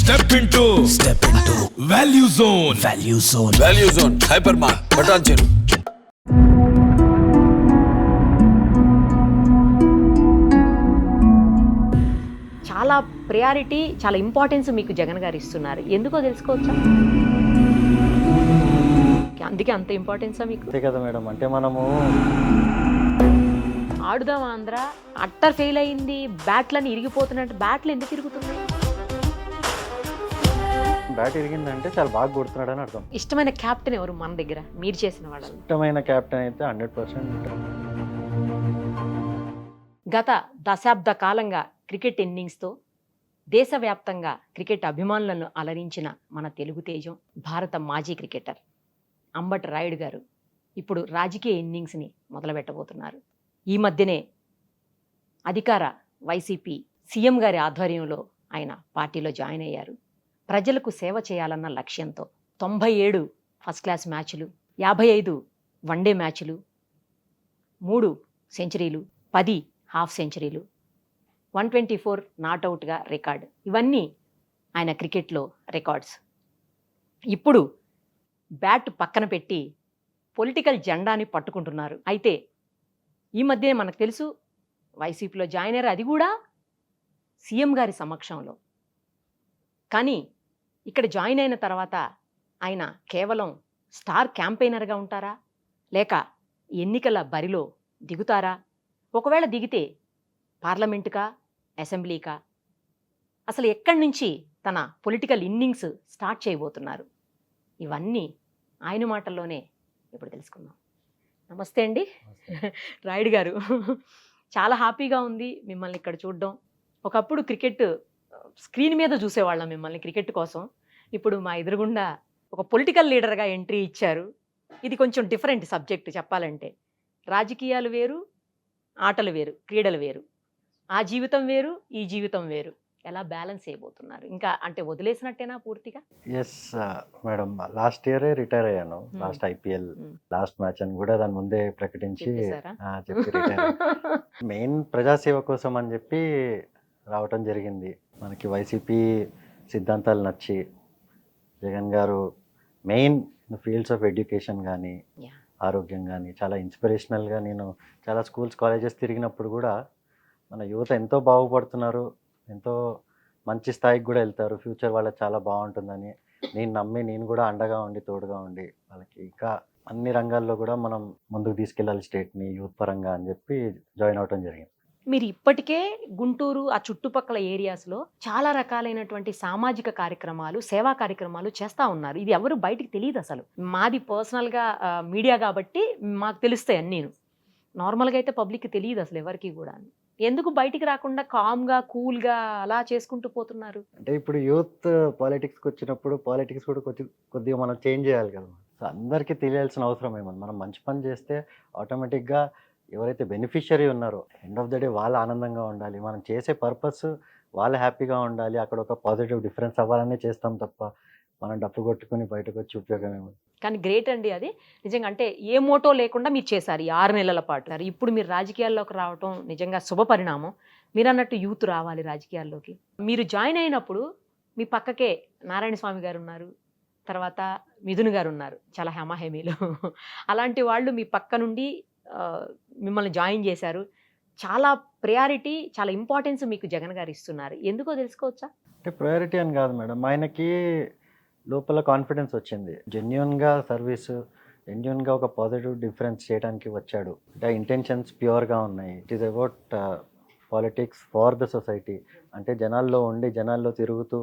Step into Value Zone. Value Zone Hypermart Patancheru. చాలా priority, చాలా importance మీకు జగన్ గారు ఇస్తున్నారు. ఎందుకో తెలుసుకోవచ్చా? అందుకే అంత ఇంపార్టెన్సా మీకు? అంతే కదా మేడం. అంటే మనము ఆడుదాం ఆంధ్ర అట్టర్ ఫెయిల్ అయింది, బ్యాట్లని ఇరిగిపోతున్నట్టు. బ్యాట్లు ఎందుకు ఇరుగుతున్నాయి? బ్యాట్ ఇరిగిందంటే చాలా బాగా కొడుతున్నాడు అని అర్థం. ఇష్టమైన క్యాప్టెన్ ఎవరు మన దగ్గర మీరు చేసిన వాళ్ళు? ఇష్టమైన కెప్టెన్ అయితే 100%. గత దశాబ్ద కాలంగా క్రికెట్ ఇన్నింగ్స్తో దేశవ్యాప్తంగా క్రికెట్ అభిమానులను అలరించిన మన తెలుగు తేజం, భారత మాజీ క్రికెటర్ అంబటి రాయుడు గారు ఇప్పుడు రాజకీయ ఇన్నింగ్స్ని మొదలుపెట్టబోతున్నారు. ఈ మధ్యనే అధికార వైసీపీ సీఎం గారి ఆధ్వర్యంలో ఆయన పార్టీలో జాయిన్ అయ్యారు. ప్రజలకు సేవ చేయాలన్న లక్ష్యంతో 97 ఫస్ట్ క్లాస్ మ్యాచ్లు, 55 వన్డే మ్యాచ్లు, 3 సెంచరీలు, 10 హాఫ్ సెంచరీలు, 124 నాట్అవుట్గా రికార్డు. ఇవన్నీ ఆయన క్రికెట్లో రికార్డ్స్. ఇప్పుడు బ్యాట్ పక్కన పెట్టి పొలిటికల్ జెండాని పట్టుకుంటున్నారు. అయితే ఈ మధ్య మనకు తెలుసు వైసీపీలో జాయిన్ అయ్యారు, అది కూడా సీఎం గారి సమక్షంలో. కానీ ఇక్కడ జాయిన్ అయిన తర్వాత ఆయన కేవలం స్టార్ క్యాంపెయినర్గా ఉంటారా, లేక ఎన్నికల బరిలో దిగుతారా? ఒకవేళ దిగితే పార్లమెంటుకా, అసెంబ్లీకా? అసలు ఎక్కడి నుంచి తన పొలిటికల్ ఇన్నింగ్స్ స్టార్ట్ చేయబోతున్నారు? ఇవన్నీ ఆయన మాటల్లోనే ఇప్పుడు తెలుసుకుందాం. నమస్తే అండి రాయుడు గారు. చాలా హ్యాపీగా ఉంది మిమ్మల్ని ఇక్కడ చూడడం. ఒకప్పుడు క్రికెట్ స్క్రీన్ మీద చూసేవాళ్ళం మిమ్మల్ని క్రికెట్ కోసం. ఇప్పుడు మా ఎదురుగుండా ఒక పొలిటికల్ లీడర్గా ఎంట్రీ ఇచ్చారు. ఇది కొంచెం డిఫరెంట్ సబ్జెక్ట్ చెప్పాలంటే. రాజకీయాలు వేరు, ఆటలు వేరు, క్రీడలు వేరు. ఆ జీవితం వేరు, ఈ జీవితం వేరు. ఎలా బ్యాలెన్స్ చేయబోతున్నారు? ఇంకా అంటే వదిలేసినట్టేనా పూర్తిగా? ఎస్ మేడం, లాస్ట్ ఇయరే రిటైర్ అయ్యాను. లాస్ట్ ఐపీఎల్ లాస్ట్ మ్యాచ్ అని కూడా దాని ముందే ప్రకటించి చెప్పి రిటైర్. మెయిన్ ప్రజాసేవ కోసం అని చెప్పి రావటం జరిగింది. మనకి వైసీపీ సిద్ధాంతాలు నచ్చి జగన్ గారు మెయిన్ ఫీల్డ్స్ ఆఫ్ ఎడ్యుకేషన్ కానీ ఆరోగ్యం కానీ చాలా ఇన్స్పిరేషనల్గా, నేను చాలా స్కూల్స్ కాలేజెస్ తిరిగినప్పుడు కూడా మన యువత ఎంతో బాగుపడుతున్నారు, ఎంతో మంచి స్థాయికి కూడా వెళ్తారు, ఫ్యూచర్ వాళ్ళకి చాలా బాగుంటుందని నేను నమ్మి నేను కూడా అండగా ఉండి తోడుగా ఉండి వాళ్ళకి ఇంకా అన్ని రంగాల్లో కూడా మనం ముందుకు తీసుకెళ్ళాలి స్టేట్ని యూత్ పరంగా అని చెప్పి జాయిన్ అవటం జరిగింది. మీరు ఇప్పటికే గుంటూరు ఆ చుట్టుపక్కల ఏరియాస్లో చాలా రకాలైనటువంటి సామాజిక కార్యక్రమాలు, సేవా కార్యక్రమాలు చేస్తూ ఉన్నారు. ఇది ఎవరు బయటికి తెలియదు అసలు. మాది పర్సనల్గా మీడియా కాబట్టి మాకు తెలుస్తాయి అన్నీ. నార్మల్గా అయితే పబ్లిక్కి తెలియదు అసలు ఎవరికి కూడా. ఎందుకు బయటికి రాకుండా కామ్గా కూల్గా అలా చేసుకుంటూ పోతున్నారు? అంటే ఇప్పుడు యూత్ పాలిటిక్స్కి వచ్చినప్పుడు పాలిటిక్స్ కూడా కొద్దిగా మనం చేంజ్ చేయాలి కదా. సో అందరికీ తెలియాల్సిన అవసరం ఏమన్నా, మనం మంచి పని చేస్తే ఆటోమేటిక్గా ఎవరైతే బెనిఫిషియరీ ఉన్నారో ఎండ్ ఆఫ్ ద డే వాళ్ళు ఆనందంగా ఉండాలి, మనం చేసే పర్పస్ వాళ్ళు హ్యాపీగా ఉండాలి, అక్కడ ఒక పాజిటివ్ డిఫరెన్స్ అవ్వాలనే చేస్తాం తప్ప మనం డప్పు కొట్టుకుని బయటకు వచ్చి ఉపయోగం ఏముంది. కానీ గ్రేట్ అండి అది నిజంగా. అంటే ఏ మోటో లేకుండా మీరు చేశారు ఈ 6 నెలల పాటు. ఇప్పుడు మీరు రాజకీయాల్లోకి రావటం నిజంగా శుభ పరిణామం. మీరు అన్నట్టు యూత్ రావాలి రాజకీయాల్లోకి. మీరు జాయిన్ అయినప్పుడు మీ పక్కకే నారాయణ స్వామి గారు ఉన్నారు, తర్వాత మిథున్ గారు ఉన్నారు, చాలా హేమాహేమీలు. అలాంటి వాళ్ళు మీ పక్క నుండి మిమ్మల్ని జాయిన్ చేశారు. చాలా ప్రయారిటీ, చాలా ఇంపార్టెన్స్ మీకు జగన్ గారు ఇస్తున్నారు. ఎందుకో తెలుసుకోవచ్చా? అంటే ప్రయారిటీ అని కాదు మేడం, ఆయనకి లోపల కాన్ఫిడెన్స్ వచ్చింది. జెన్యున్గా సర్వీసు, జెన్యున్గా ఒక పాజిటివ్ డిఫరెన్స్ చేయడానికి వచ్చాడు. అంటే ఇంటెన్షన్స్ ప్యూర్గా ఉన్నాయి. It is about politics for the society. అంటే జనాల్లో ఉండి జనాల్లో తిరుగుతూ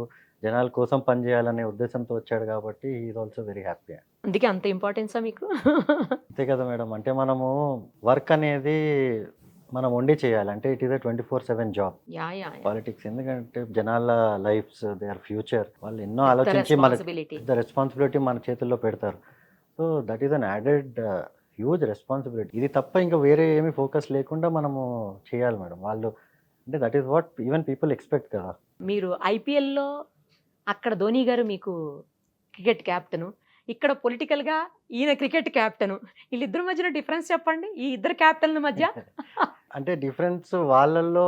జనాల కోసం పనిచేయాలనే ఉద్దేశంతో వచ్చాడు కాబట్టి ఈజ్ ఆల్సో వెరీ హ్యాపీ. అందుకే అంత ఇంపార్టెన్సా మీకు? అంతే కదా మేడం. అంటే మనము వర్క్ అనేది మనం వండి చేయాలి. అంటే it is a 24/7 job politics. ఎందుకంటే జనాల లైఫ్స్, దేర్ ఫ్యూచర్, వాళ్ళు ఎన్నో ఆలోచించి మన రెస్పాన్సిబిలిటీ మన చేతుల్లో పెడతారు. So that is an added huge responsibility. ఇది తప్ప ఇంకా వేరే ఏమీ ఫోకస్ లేకుండా మనము చేయాలి మేడం. వాళ్ళు అంటే that is what even people expect కదా. మీరు ఐపీఎల్లో అక్కడ ధోని గారు మీకు క్రికెట్ క్యాప్టెను, ఇక్కడ పొలిటికల్గా ఈయన క్రికెట్ క్యాప్టెను. వీళ్ళిద్దరి మధ్యన డిఫరెన్స్ చెప్పండి, ఈ ఇద్దరు క్యాప్టెన్ల మధ్య. అంటే డిఫరెన్స్ వాళ్ళల్లో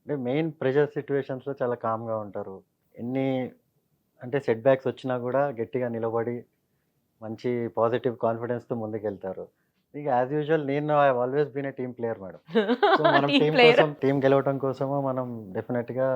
అంటే మెయిన్ ప్రెషర్ సిచ్యువేషన్స్లో చాలా కామ్గా ఉంటారు. ఎన్ని అంటే సెట్ బ్యాక్స్ వచ్చినా కూడా గట్టిగా నిలబడి మంచి పాజిటివ్ కాన్ఫిడెన్స్‌తో ముందుకెళ్తారు. ఇక యాజ్ యూజువల్ నేను I have always been a team player madam. So, మనం టీమ్ టీమ్ ప్లేయర్. కోసం టీమ్ గెలవటం కోసము మనం డెఫినిట్‌గా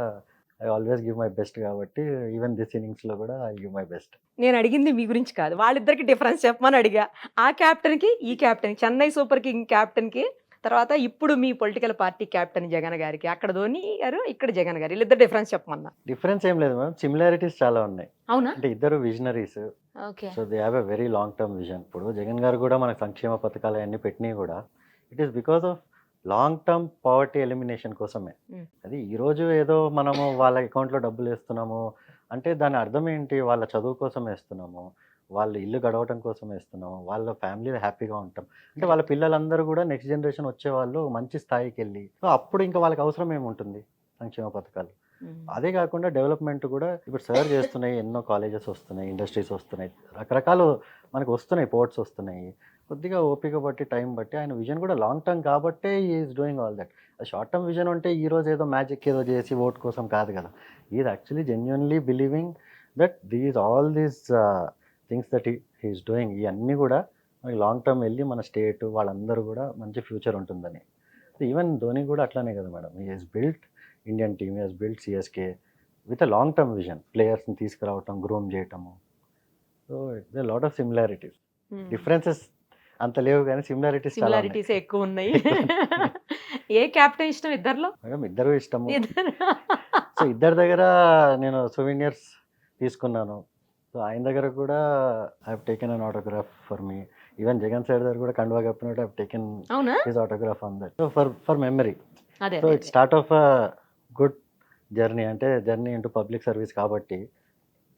I always give my best కాబట్టి ఈవెన్ దిస్ ఇన్నింగ్స్‌లో కూడా ఐ గివ్ మై బెస్ట్. నేను అడిగింది మీ గురించి కాదు. వాళ్ళిద్దరికి డిఫరెన్స్ చెప్పమని అడిగా. ఆ క్యాప్టెన్‌కి, ఈ క్యాప్టెన్‌కి, చెన్నై సూపర్ కింగ్ క్యాప్టెన్‌కి, తర్వాత ఇప్పుడు మీ పొలిటికల్ పార్టీ క్యాప్టెన్ జగన్ గారికి. అక్కడ ధోని గారు, ఇక్కడ జగన్ గారు. వీళ్ళిద్దరి డిఫరెన్స్ చెప్పమన్నా. డిఫరెన్స్ ఏం లేదు మేడం. సిమిలారిటీస్ చాలా ఉన్నాయి. అవునా? అంటే ఇద్దరు visionaries. Okay. So, they have a very long term vision. ఇప్పుడు జగన్ గారు కూడా మనకు సంక్షేమ పథకాలు అయన్నీ పెట్టినయి కూడా it is because of long term poverty elimination కోసమే. హ్మ్. అది ఈరోజు ఏదో మనము వాళ్ళ అకౌంట్‌లో డబ్బులేస్తున్నాము అంటే దాని అర్థం ఏంటి? వాళ్ళ చదువు కోసం ఏస్తున్నాము. వాళ్ళ ఇల్లు గడవటం కోసం ఏస్తున్నాము. వాళ్ళ ఫ్యామిలీలో హ్యాపీగా ఉంటాం. అంటే వాళ్ళ పిల్లలందరూ కూడా నెక్స్ట్ జనరేషన్ వచ్చేవాళ్ళు మంచి స్థాయికెళ్ళి సో, అప్పుడు ఇంకా వాళ్ళకి అవసరం ఏముంటుంది సంక్షేమ పథకాలు. హ్మ్. అదే కాకుండా డెవలప్‌మెంట్ కూడా ఇప్పుడు సార్ చేస్తున్నాయి. ఎన్నో కాలేజెస్ వస్తున్నాయి, ఇండస్ట్రీస్ వస్తున్నాయి. రకరకాలు మనకు వస్తున్నాయి, పోర్ట్స్ వస్తున్నాయి. కొద్దిగా ఓపిక బట్టి, టైం బట్టి ఆయన విజన్ కూడా లాంగ్ టర్మ్ కాబట్టే he is doing all that. Short term vision అంటే ఈరోజు ఏదో మ్యాజిక్ ఏదో చేసి ఓట్ కోసం కాదు కదా! He is actually genuinely believing that all these things that he is doing ఇయన్నీ కూడా మనకి లాంగ్ టర్మ్ వెళ్ళి మన స్టేట్ వాళ్ళందరూ కూడా మంచి ఫ్యూచర్ ఉంటుందని. ఈవెన్ ధోని కూడా అట్లానే కదా madam. He has built Indian team, he has built CSK with a long term vision. ప్లేయర్స్‌ని తీసుకురావటం, గ్రూమ్ చేయటము. So, it's a lot of similarities. Hmm. Differences అంత లేవు గానీ సిమిలారిటీస్ చాలా ఉన్నాయి. సిమిలారిటీసే ఎక్కువున్నాయి. ఏ క్యాప్టెన్ ఇష్టం ఇద్దరిలో? మేడం ఇద్దరు ఇష్టము. ఇద్దరు. సో, ఇద్దరి దగ్గర నేను సోవెనిర్స్ తీసుకున్నాను. సో, ఆయన దగ్గర కూడా I have taken an autograph for me. Even Jagan sir దగ్గర కూడా కండువా కప్పినట్టు ఐ హావ్ టేకెన్ అవునా? His autograph on that. So, for memory. అదే. సో, అదే. It's start of a good journey. అంటే జర్నీ ఇంటూ పబ్లిక్ సర్వీస్ కాబట్టి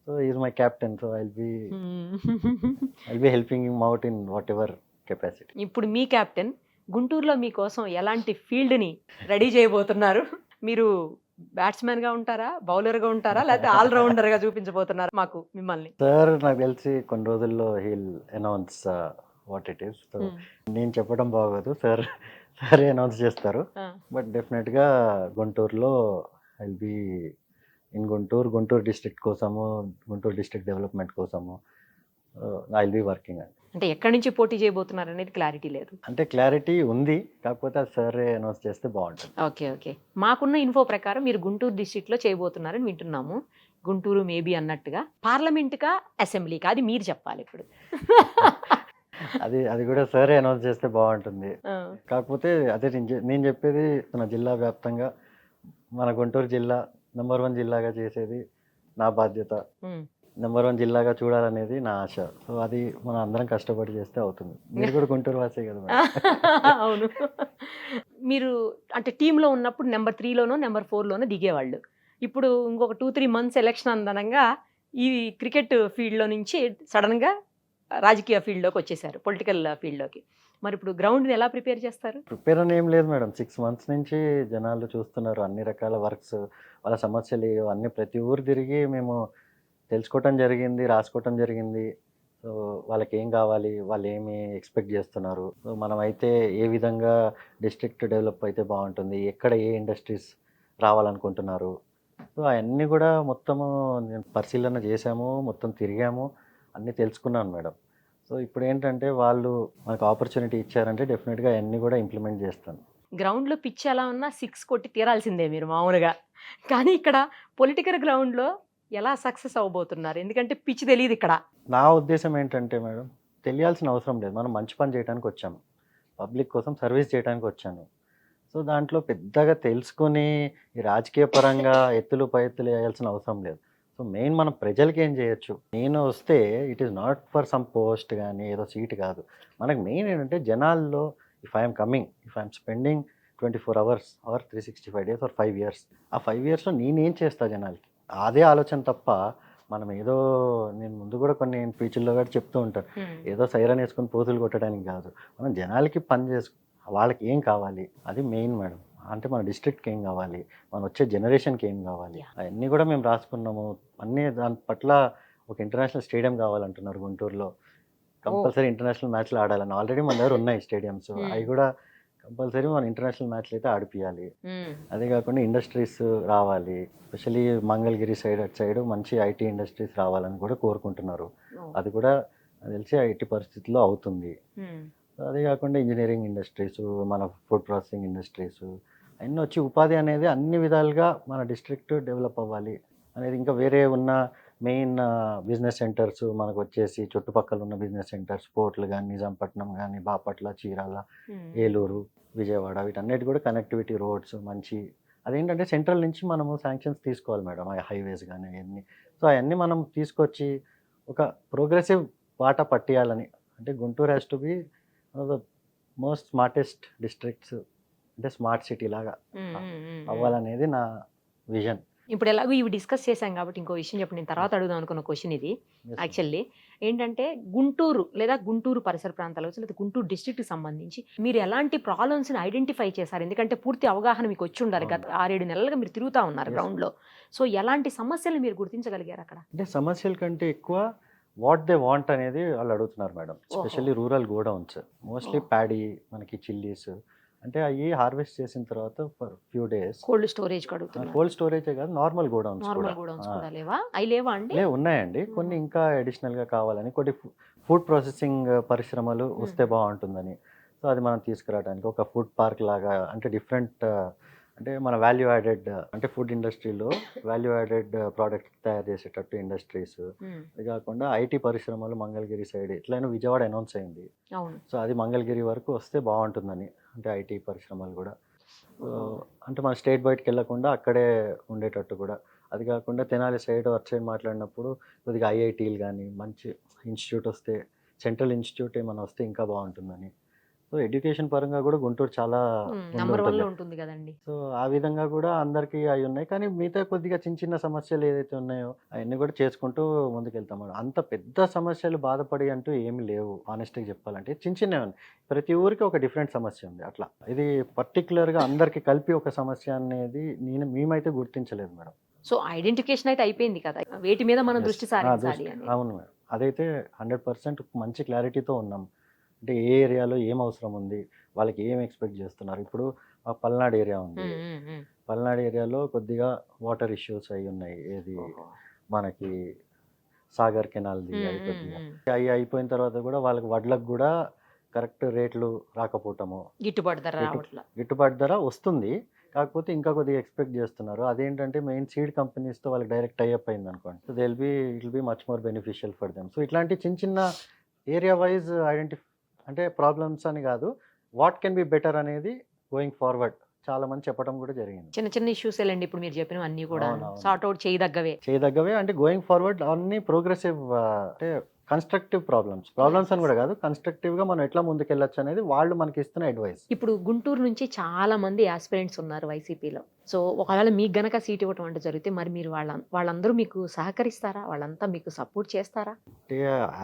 so, he is my captain. So, I will be helping him out in whatever capacity. ఇప్పుడు మీ captain గుంటూరులో మీకోసం ఎలాంటి ఫీల్డ్‌ని ready చేయబోతున్నారు? మీరు బ్యాట్స్‌మన్‌గా ఉంటారా? బౌలర్‌గా ఉంటారా? లేకపోతే ఆల్ రౌండర్‌గా చూపించబోతున్నారా మాకు మిమ్మల్ని? సార్ నాకు తెలిసి కొన్ని రోజుల్లో he will announce what it is. So, హ్మ్. నేను చెప్పడం బాగోదు. సారే అనౌన్స్ చేస్తారు. ఆ! బట్ డెఫినెట్‌గా గుంటూరులో I will be in Guntur district కోసము, గుంటూరు డిస్ట్రిక్ట్ డెవలప్‌మెంట్ కోసము ఐ విల్ బి వర్కింగ్ అండి. అంటే ఎక్కడి నుంచి పోటీ చేయబోతున్నారనేది క్లారిటీ లేదు. అంటే క్లారిటీ ఉంది. కాకపోతే అది సారే అనౌన్స్ చేస్తే బావుంటుంది. ఓకే. ఓకే. మాకున్న ఇన్ఫో ప్రకారం మీరు గుంటూరు డిస్ట్రిక్ట్‌లో చేయబోతున్నారని వింటున్నాము. గుంటూరు మేబీ అన్నట్టుగా. పార్లమెంట్‌కా? అసెంబ్లీకా? అది మీరు చెప్పాలిప్పుడు. అది కూడా సారే అనౌన్స్ చేస్తే బావుంటుంది. ఆ! కాకపోతే అదే నేను చెప్పేది మన జిల్లా వ్యాప్తంగా మన గుంటూరు జిల్లా నంబర్ 1 జిల్లాగా చేసేది నా బాధ్యత. హ్మ్. నంబర్ 1 జిల్లాగా చూడాలనేది నా ఆశ. సో, అది మనం అందరం కష్టపడి చేస్తే అవుతుంది. మీరు కూడా గుంటూరు వాసే కదా మేడం. అవును. మీరు అంటే టీమ్‌లో ఉన్నప్పుడు నంబర్ 3లోనో, నంబర్ 4లోనో దిగేవాళ్ళు. ఇప్పుడు ఇంకొక 2, 3 మంత్స్ ఎలక్షన్ అందనంగా ఈ క్రికెట్ ఫీల్డ్‌లో నుంచి సడెన్‌గా రాజకీయ ఫీల్డ్‌లోకి వచ్చేసారు. పొలిటికల్ ఫీల్డ్‌లోకి. మరి ఇప్పుడు గ్రౌండ్‌ని ఎలా ప్రిపేర్ చేస్తారు? ప్రిపేర్ అని ఏం లేదు మేడం. 6 మంత్స్ నుంచి జనాలు చూస్తున్నారు. అన్ని రకాల వర్క్స్, వాళ్ళ సమస్యలు అన్నీ ప్రతి ఊరు తిరిగి మేము తెలుసుకోవటం జరిగింది, రాసుకోవటం జరిగింది. సో, వాళ్ళకేం కావాలి? వాళ్ళేమి ఎక్స్‌పెక్ట్ చేస్తున్నారు? సో, మనమైతే ఏ విధంగా డిస్ట్రిక్ట్ డెవలప్ అయితే బావుంటుంది? ఎక్కడ ఏ ఇండస్ట్రీస్ రావాలనుకుంటున్నారు? సో, అయన్నీ కూడా మొత్తము నేను పరిశీలన చేశాము. మొత్తం తిరిగాము. అన్నీ తెలుసుకున్నాను మేడం. సో, ఇప్పుడేంటంటే వాళ్ళు మనకు ఆపర్చునిటీ ఇచ్చారంటే డెఫినిట్‌గా అయన్నీ కూడా ఇంప్లిమెంట్ చేస్తాను. గ్రౌండ్‌లో పిచ్ ఎలా ఉన్నా 6 కొట్టి తీరాల్సిందే మీరు మామూలుగా. కానీ ఇక్కడ పొలిటికల్ గ్రౌండ్‌లో ఎలా సక్సెస్ అవ్వబోతున్నారు? ఎందుకంటే పిచ్ తెలీదిక్కడ. నా ఉద్దేశ్యం ఏంటంటే మేడం, తెలియాల్సిన అవసరం లేదు. మనం మంచి పని చేయటానికొచ్చాము. పబ్లిక్ కోసం సర్వీస్ చేయటానికొచ్చాను. సో, దాంట్లో పెద్దగా తెలుసుకొని ఈ రాజకీయ పరంగా ఎత్తులు, పై ఎత్తులు ఏయాల్సిన అవసరం లేదు. సో, మెయిన్ మనం ప్రజలకేం చేయొచ్చు. నేను వస్తే it is not for some post గానీ, ఏదో సీట్ కాదు. మనకు మెయిన్ ఏంటంటే జనాల్లో if I am coming, if I am spending 24 hours or 365 days or 5 years. ఆ 5 ఇయర్స్‌లో నేనేం చేస్తా జనాలకి? అదే ఆలోచన తప్ప మనం ఏదో నేను ముందు కూడా కొన్ని స్పీచ్‌ల్లో కూడా చెప్తూ ఉంటాను. ఏదో సైరన్ యేసుకొని పోతులు కొట్టడానికి కాదు. మనం జనాలకి పని వాళ్ళకి ఏం కావాలి? అది మెయిన్ మేడం. అంటే మన డిస్ట్రిక్ట్‌కి ఏం కావాలి? మన వచ్చే జనరేషన్‌కి ఏం కావాలి? యాహ్! అయన్నీ కూడా మేము రాసుకున్నాము. అన్నీ దాని పట్ల ఒక ఇంటర్నేషనల్ స్టేడియం కావాలంటున్నారు గుంటూరులో. ఓహ్! కంపల్సరీ ఇంటర్నేషనల్ మ్యాచ్‌లు ఆడాలని. ఆల్రెడీ మన దగ్గర ఉన్నాయి స్టేడియమ్స్. అవి కూడా కంపల్సరీ మన ఇంటర్నేషనల్ మ్యాచ్లు అయితే ఆడిపియాలి. ఉమ్, అదే కాకుండా ఇండస్ట్రీస్ రావాలి. ఎస్పెషల్లీ మంగళగిరి సైడ్ అటు సైడ్ మంచి ఐటీ ఇండస్ట్రీస్ రావాలని కూడా కోరుకుంటున్నారు. ఓ, అది కూడా నాకు తెలిసి ఐటీ పరిస్థితుల్లో అవుతుంది. ఉమ్, అదే కాకుండా ఇంజనీరింగ్ ఇండస్ట్రీస్, మన ఫుడ్ ప్రాసెసింగ్ ఇండస్ట్రీస్ అన్నీ వచ్చి ఉపాధి అనేది అన్ని విధాలుగా మన డిస్ట్రిక్ట్ డెవలప్ అవ్వాలి అనేది. ఇంకా వేరే ఉన్న మెయిన్ బిజినెస్ సెంటర్స్ మనకు వచ్చేసి చుట్టుపక్కల ఉన్న బిజినెస్ సెంటర్స్ పోర్ట్లు కానీ, నిజాంపట్నం కానీ, బాపట్ల, చీరాల, ఉమ్, ఏలూరు, విజయవాడ వీటన్నిటి కూడా కనెక్టివిటీ రోడ్స్ మంచి అదేంటంటే సెంట్రల్ నుంచి మనము శాంక్షన్స్ తీసుకోవాలి మేడం. ఆ హైవేస్ కానీ అవన్నీ. సో అవన్నీ మనం తీసుకొచ్చి ఒక ప్రోగ్రెసివ్ బాట పట్టియాలని. అంటే Guntur has to be one of the most smartest districts, అంటే స్మార్ట్ సిటీ లాగా ఉమ్, ఉమ్, ఉమ్. అవ్వాలనేది నా విజన్. ఇప్పుడు ఎలాగో ఇవి డిస్కస్ చేశాం కాబట్టి ఇంకో విషయం చెప్పండి. నేను తర్వాత అడుగుదాం అనుకున్న క్వశ్చన్ ఇది. యాక్చువల్లీ ఏంటంటే గుంటూరు లేదా గుంటూరు పరిసర ప్రాంతాలు కావచ్చు, లేదా గుంటూరు డిస్ట్రిక్ట్కి సంబంధించి మీరు ఎలాంటి ప్రాబ్లమ్స్ని ఐడెంటిఫై చేశారు? ఎందుకంటే పూర్తి అవగాహన మీకు వచ్చి ఉండాలి. గత 6-7 నెలలుగా మీరు తిరుగుతూ ఉన్నారు Yes. గ్రౌండ్లో. సో ఎలాంటి సమస్యలు మీరు గుర్తించగలిగారు అక్కడ? అంటే సమస్యల కంటే ఎక్కువ వాట్ దే వాంట్ అనేది వాళ్ళు అడుగుతున్నారు madam. Especially rural godowns mostly ఓ. ప్యాడీ, మనకి చిల్లీస్ అంటే అవి హార్వెస్ట్ చేసిన తర్వాత for few days cold storage అడుగుతున్నారు. కోల్డ్ స్టోరేజే కాదు, నార్మల్ గోడౌన్స్ కూడా నార్మల్ గోడౌన్స్ కూడా లేవా? అవి లేవా అండి? ఉన్నాయండి. కొన్ని ఇంకా అడిషనల్గా కావాలని, కొన్ని ఫుడ్ ప్రాసెసింగ్ పరిశ్రమలు వస్తే బాగుంటుందని. సో అది మనం తీసుకురావడానికి ఒక ఫుడ్ పార్క్ లాగా, అంటే డిఫరెంట్ అంటే మన వాల్యూ యాడెడ్, అంటే ఫుడ్ ఇండస్ట్రీలో వాల్యూ యాడెడ్ ప్రోడక్ట్ తయారు చేసేటట్టు ఇండస్ట్రీస్. ఉమ్, అది కాకుండా ఐటీ పరిశ్రమలు మంగళగిరి సైడ్ ఇట్లైనా విజయవాడ అనౌన్స్ అయింది. అవును. సో అది మంగళగిరి వరకు వస్తే బాగుంటుందని, అంటే ఐటీ పరిశ్రమలు కూడా. సో అంటే మన స్టేట్ బయటకు వెళ్ళకుండా అక్కడే ఉండేటట్టు కూడా. అది కాకుండా తెనాలి సైడ్ అటు సైడ్ మాట్లాడినప్పుడు కొద్దిగా ఐఐటీలు కానీ మంచి ఇన్స్టిట్యూట్ వస్తే, సెంట్రల్ ఇన్స్టిట్యూట్ ఏమైనా వస్తే ఇంకా బాగుంటుందని. సో ఎడ్యుకేషన్ పరంగా కూడా గుంటూరు చాలా నంబర్ 1 ముందుంటుంది. లో ఉంటుంది కదండి. సో ఆ విధంగా కూడా అందరికీ అవి ఉన్నాయి. కానీ మిగతా కొద్దిగా చిన్న చిన్న సమస్యలు ఏదైతే ఉన్నాయో అవన్నీ కూడా చేసుకుంటూ ముందుకెళ్తాం. అంత పెద్ద సమస్యలు బాధపడి అంటూ ఏమి లేవు ఆనెస్ట్గా చెప్పాలంటే. చిన్న చిన్నవి ఉన్నాయి. ప్రతి ఊరికి ఒక డిఫరెంట్ సమస్య ఉంది. అట్లా ఇది పర్టికులర్గా అందరికీ కలిపి ఒక సమస్య అనేది మేమైతే గుర్తించలేదు మేడం. సో ఐడెంటిఫికేషన్ అయితే అయిపోయింది కదా, వేటి మీద మనం Yes. దృష్టి సారించాలి అని. అవును మేడం, అదైతే 100% మంచి క్లారిటీతో ఉన్నాం. అంటే ఏ ఏరియాలో ఏం అవసరం ఉంది, వాళ్ళకి ఏం ఎక్స్పెక్ట్ చేస్తున్నారు. ఇప్పుడు ఆ పల్నాడు ఏరియా ఉంది. ఉమ్, ఉమ్, ఉమ్. పల్నాడు ఏరియాలో కొద్దిగా వాటర్ ఇష్యూస్ అయి ఉన్నాయి. ఏది ఓహో. మనకి సాగర్ కెనాల్ది ఉమ్, అవి ఉమ్, కొద్దిగా ఉమ్. అవి అయిపోయిన తర్వాత కూడా వాళ్ళకి వడ్లకు కూడా కరెక్ట్ రేట్లు రాకపోవటము. గిట్టుబాటు ధర గిట్టు- రావట్లా. గిట్టుబాటు ధర వస్తుంది, కాకపోతే ఇంకా కొద్దిగా ఎక్స్పెక్ట్ చేస్తున్నారు. అదేంటంటే మెయిన్ సీడ్ కంపెనీస్తో వాళ్ళకి డైరెక్ట్ టైఅప్ అయింది అనుకోండి. So it will be much more beneficial for them. So ఇట్లాంటి చిన్న చిన్న ఏరియా వైజ్ అంటే ప్రాబ్లమ్స్ అని కాదు, వాట్ కెన్ బి బెటర్ అనేది గోయింగ్ ఫార్వర్డ్ చాలా మంది చెప్పడం కూడా జరిగింది. చిన్న చిన్న ఇష్యూస్ వెళ్ళండి ఇప్పుడు మీరు చెప్పిన అన్ని కూడా అవునవును. సార్ట్ అవుట్ చేయదగ్గవే. చేయదగ్గవే. అంటే గోయింగ్ ఫార్వర్డ్ అన్ని ప్రోగ్రెసివ్, అంటే కన్స్ట్రక్టివ్ ప్రాబ్లమ్స్ అని కూడా కాదు, కన్స్ట్రక్టివ్గా మనం ఎట్లా ముందుకెళ్ళొచ్చు అనేది వాళ్ళు మనకి ఇస్తున్న అడ్వైస్. ఇప్పుడు గుంటూరు నుంచి చాలా మంది ఆస్పిరెంట్స్ ఉన్నారు వైసీపీలో. సో ఒకవేళ మీకు గనక సీట్ ఇవ్వటం అంటే జరిగితే మరి మీరు వాళ్ళందరూ మీకు సహకరిస్తారా? వాళ్ళంతా మీకు సపోర్ట్ చేస్తారా? అంటే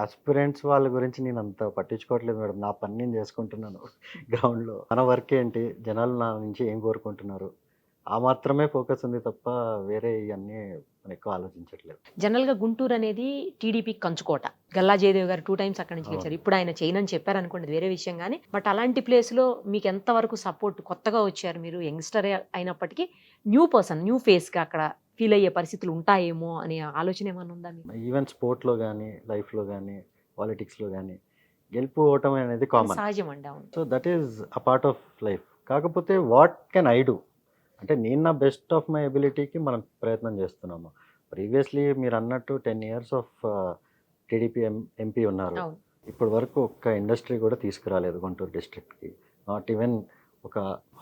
ఆస్పిరెంట్స్ వాళ్ళ గురించి నేను అంత పట్టించుకోవట్లేదు మేడం. నా పని నేను చేసుకుంటున్నాను గ్రౌండ్లో. మన వర్క్ ఏంటి, జనాలు నా నుంచి ఏం కోరుకుంటున్నారు, ఆ మాత్రమే ఫోకస్ ఉంది తప్ప వేరే ఇవన్నీ మనం ఎక్కువ ఆలోచించట్లేదు. జనరల్గా గుంటూరు అనేది టీడీపీ కంచుకోట. గల్లా జయదేవ్ గారు 2 times అక్కడి నుంచి అవును. గెలిచారు. ఇప్పుడు ఆయన చేయనని చెప్పారు అనుకోండి, వేరే విషయం. కానీ బట్ అలాంటి ప్లేస్లో మీకు ఎంతవరకు సపోర్ట్, కొత్తగా వచ్చారు మీరు, యంగ్స్టర్ అయినప్పటికీ న్యూ పర్సన్, న్యూ ఫేస్గా అక్కడ ఫీల్ అయ్యే పరిస్థితులు ఉంటాయేమో అనే ఆలోచన ఏమైనా ఉందా మీకు? ఈవెన్ స్పోర్ట్లో కానీ, లైఫ్లో కానీ, పాలిటిక్స్లో కానీ గెలుపు ఓటమి అనేది కామన్. సహజం అండి. అవును. So that is a part of life. కాకపోతే వాట్ కెన్ ఐ డూ అంటే నేను నా బెస్ట్ ఆఫ్ మై ఎబిలిటీకి మనం ప్రయత్నం చేస్తున్నాము. ప్రీవియస్లీ మీరు అన్నట్టు 10 years ఆఫ్ టీడీపీ ఎంపీ ఉన్నారు. అవును. ఇప్పటి వరకు ఒక్క ఇండస్ట్రీ కూడా తీసుకురాలేదు గుంటూరు డిస్ట్రిక్ట్కి. నాట్ ఈవెన్ ఒక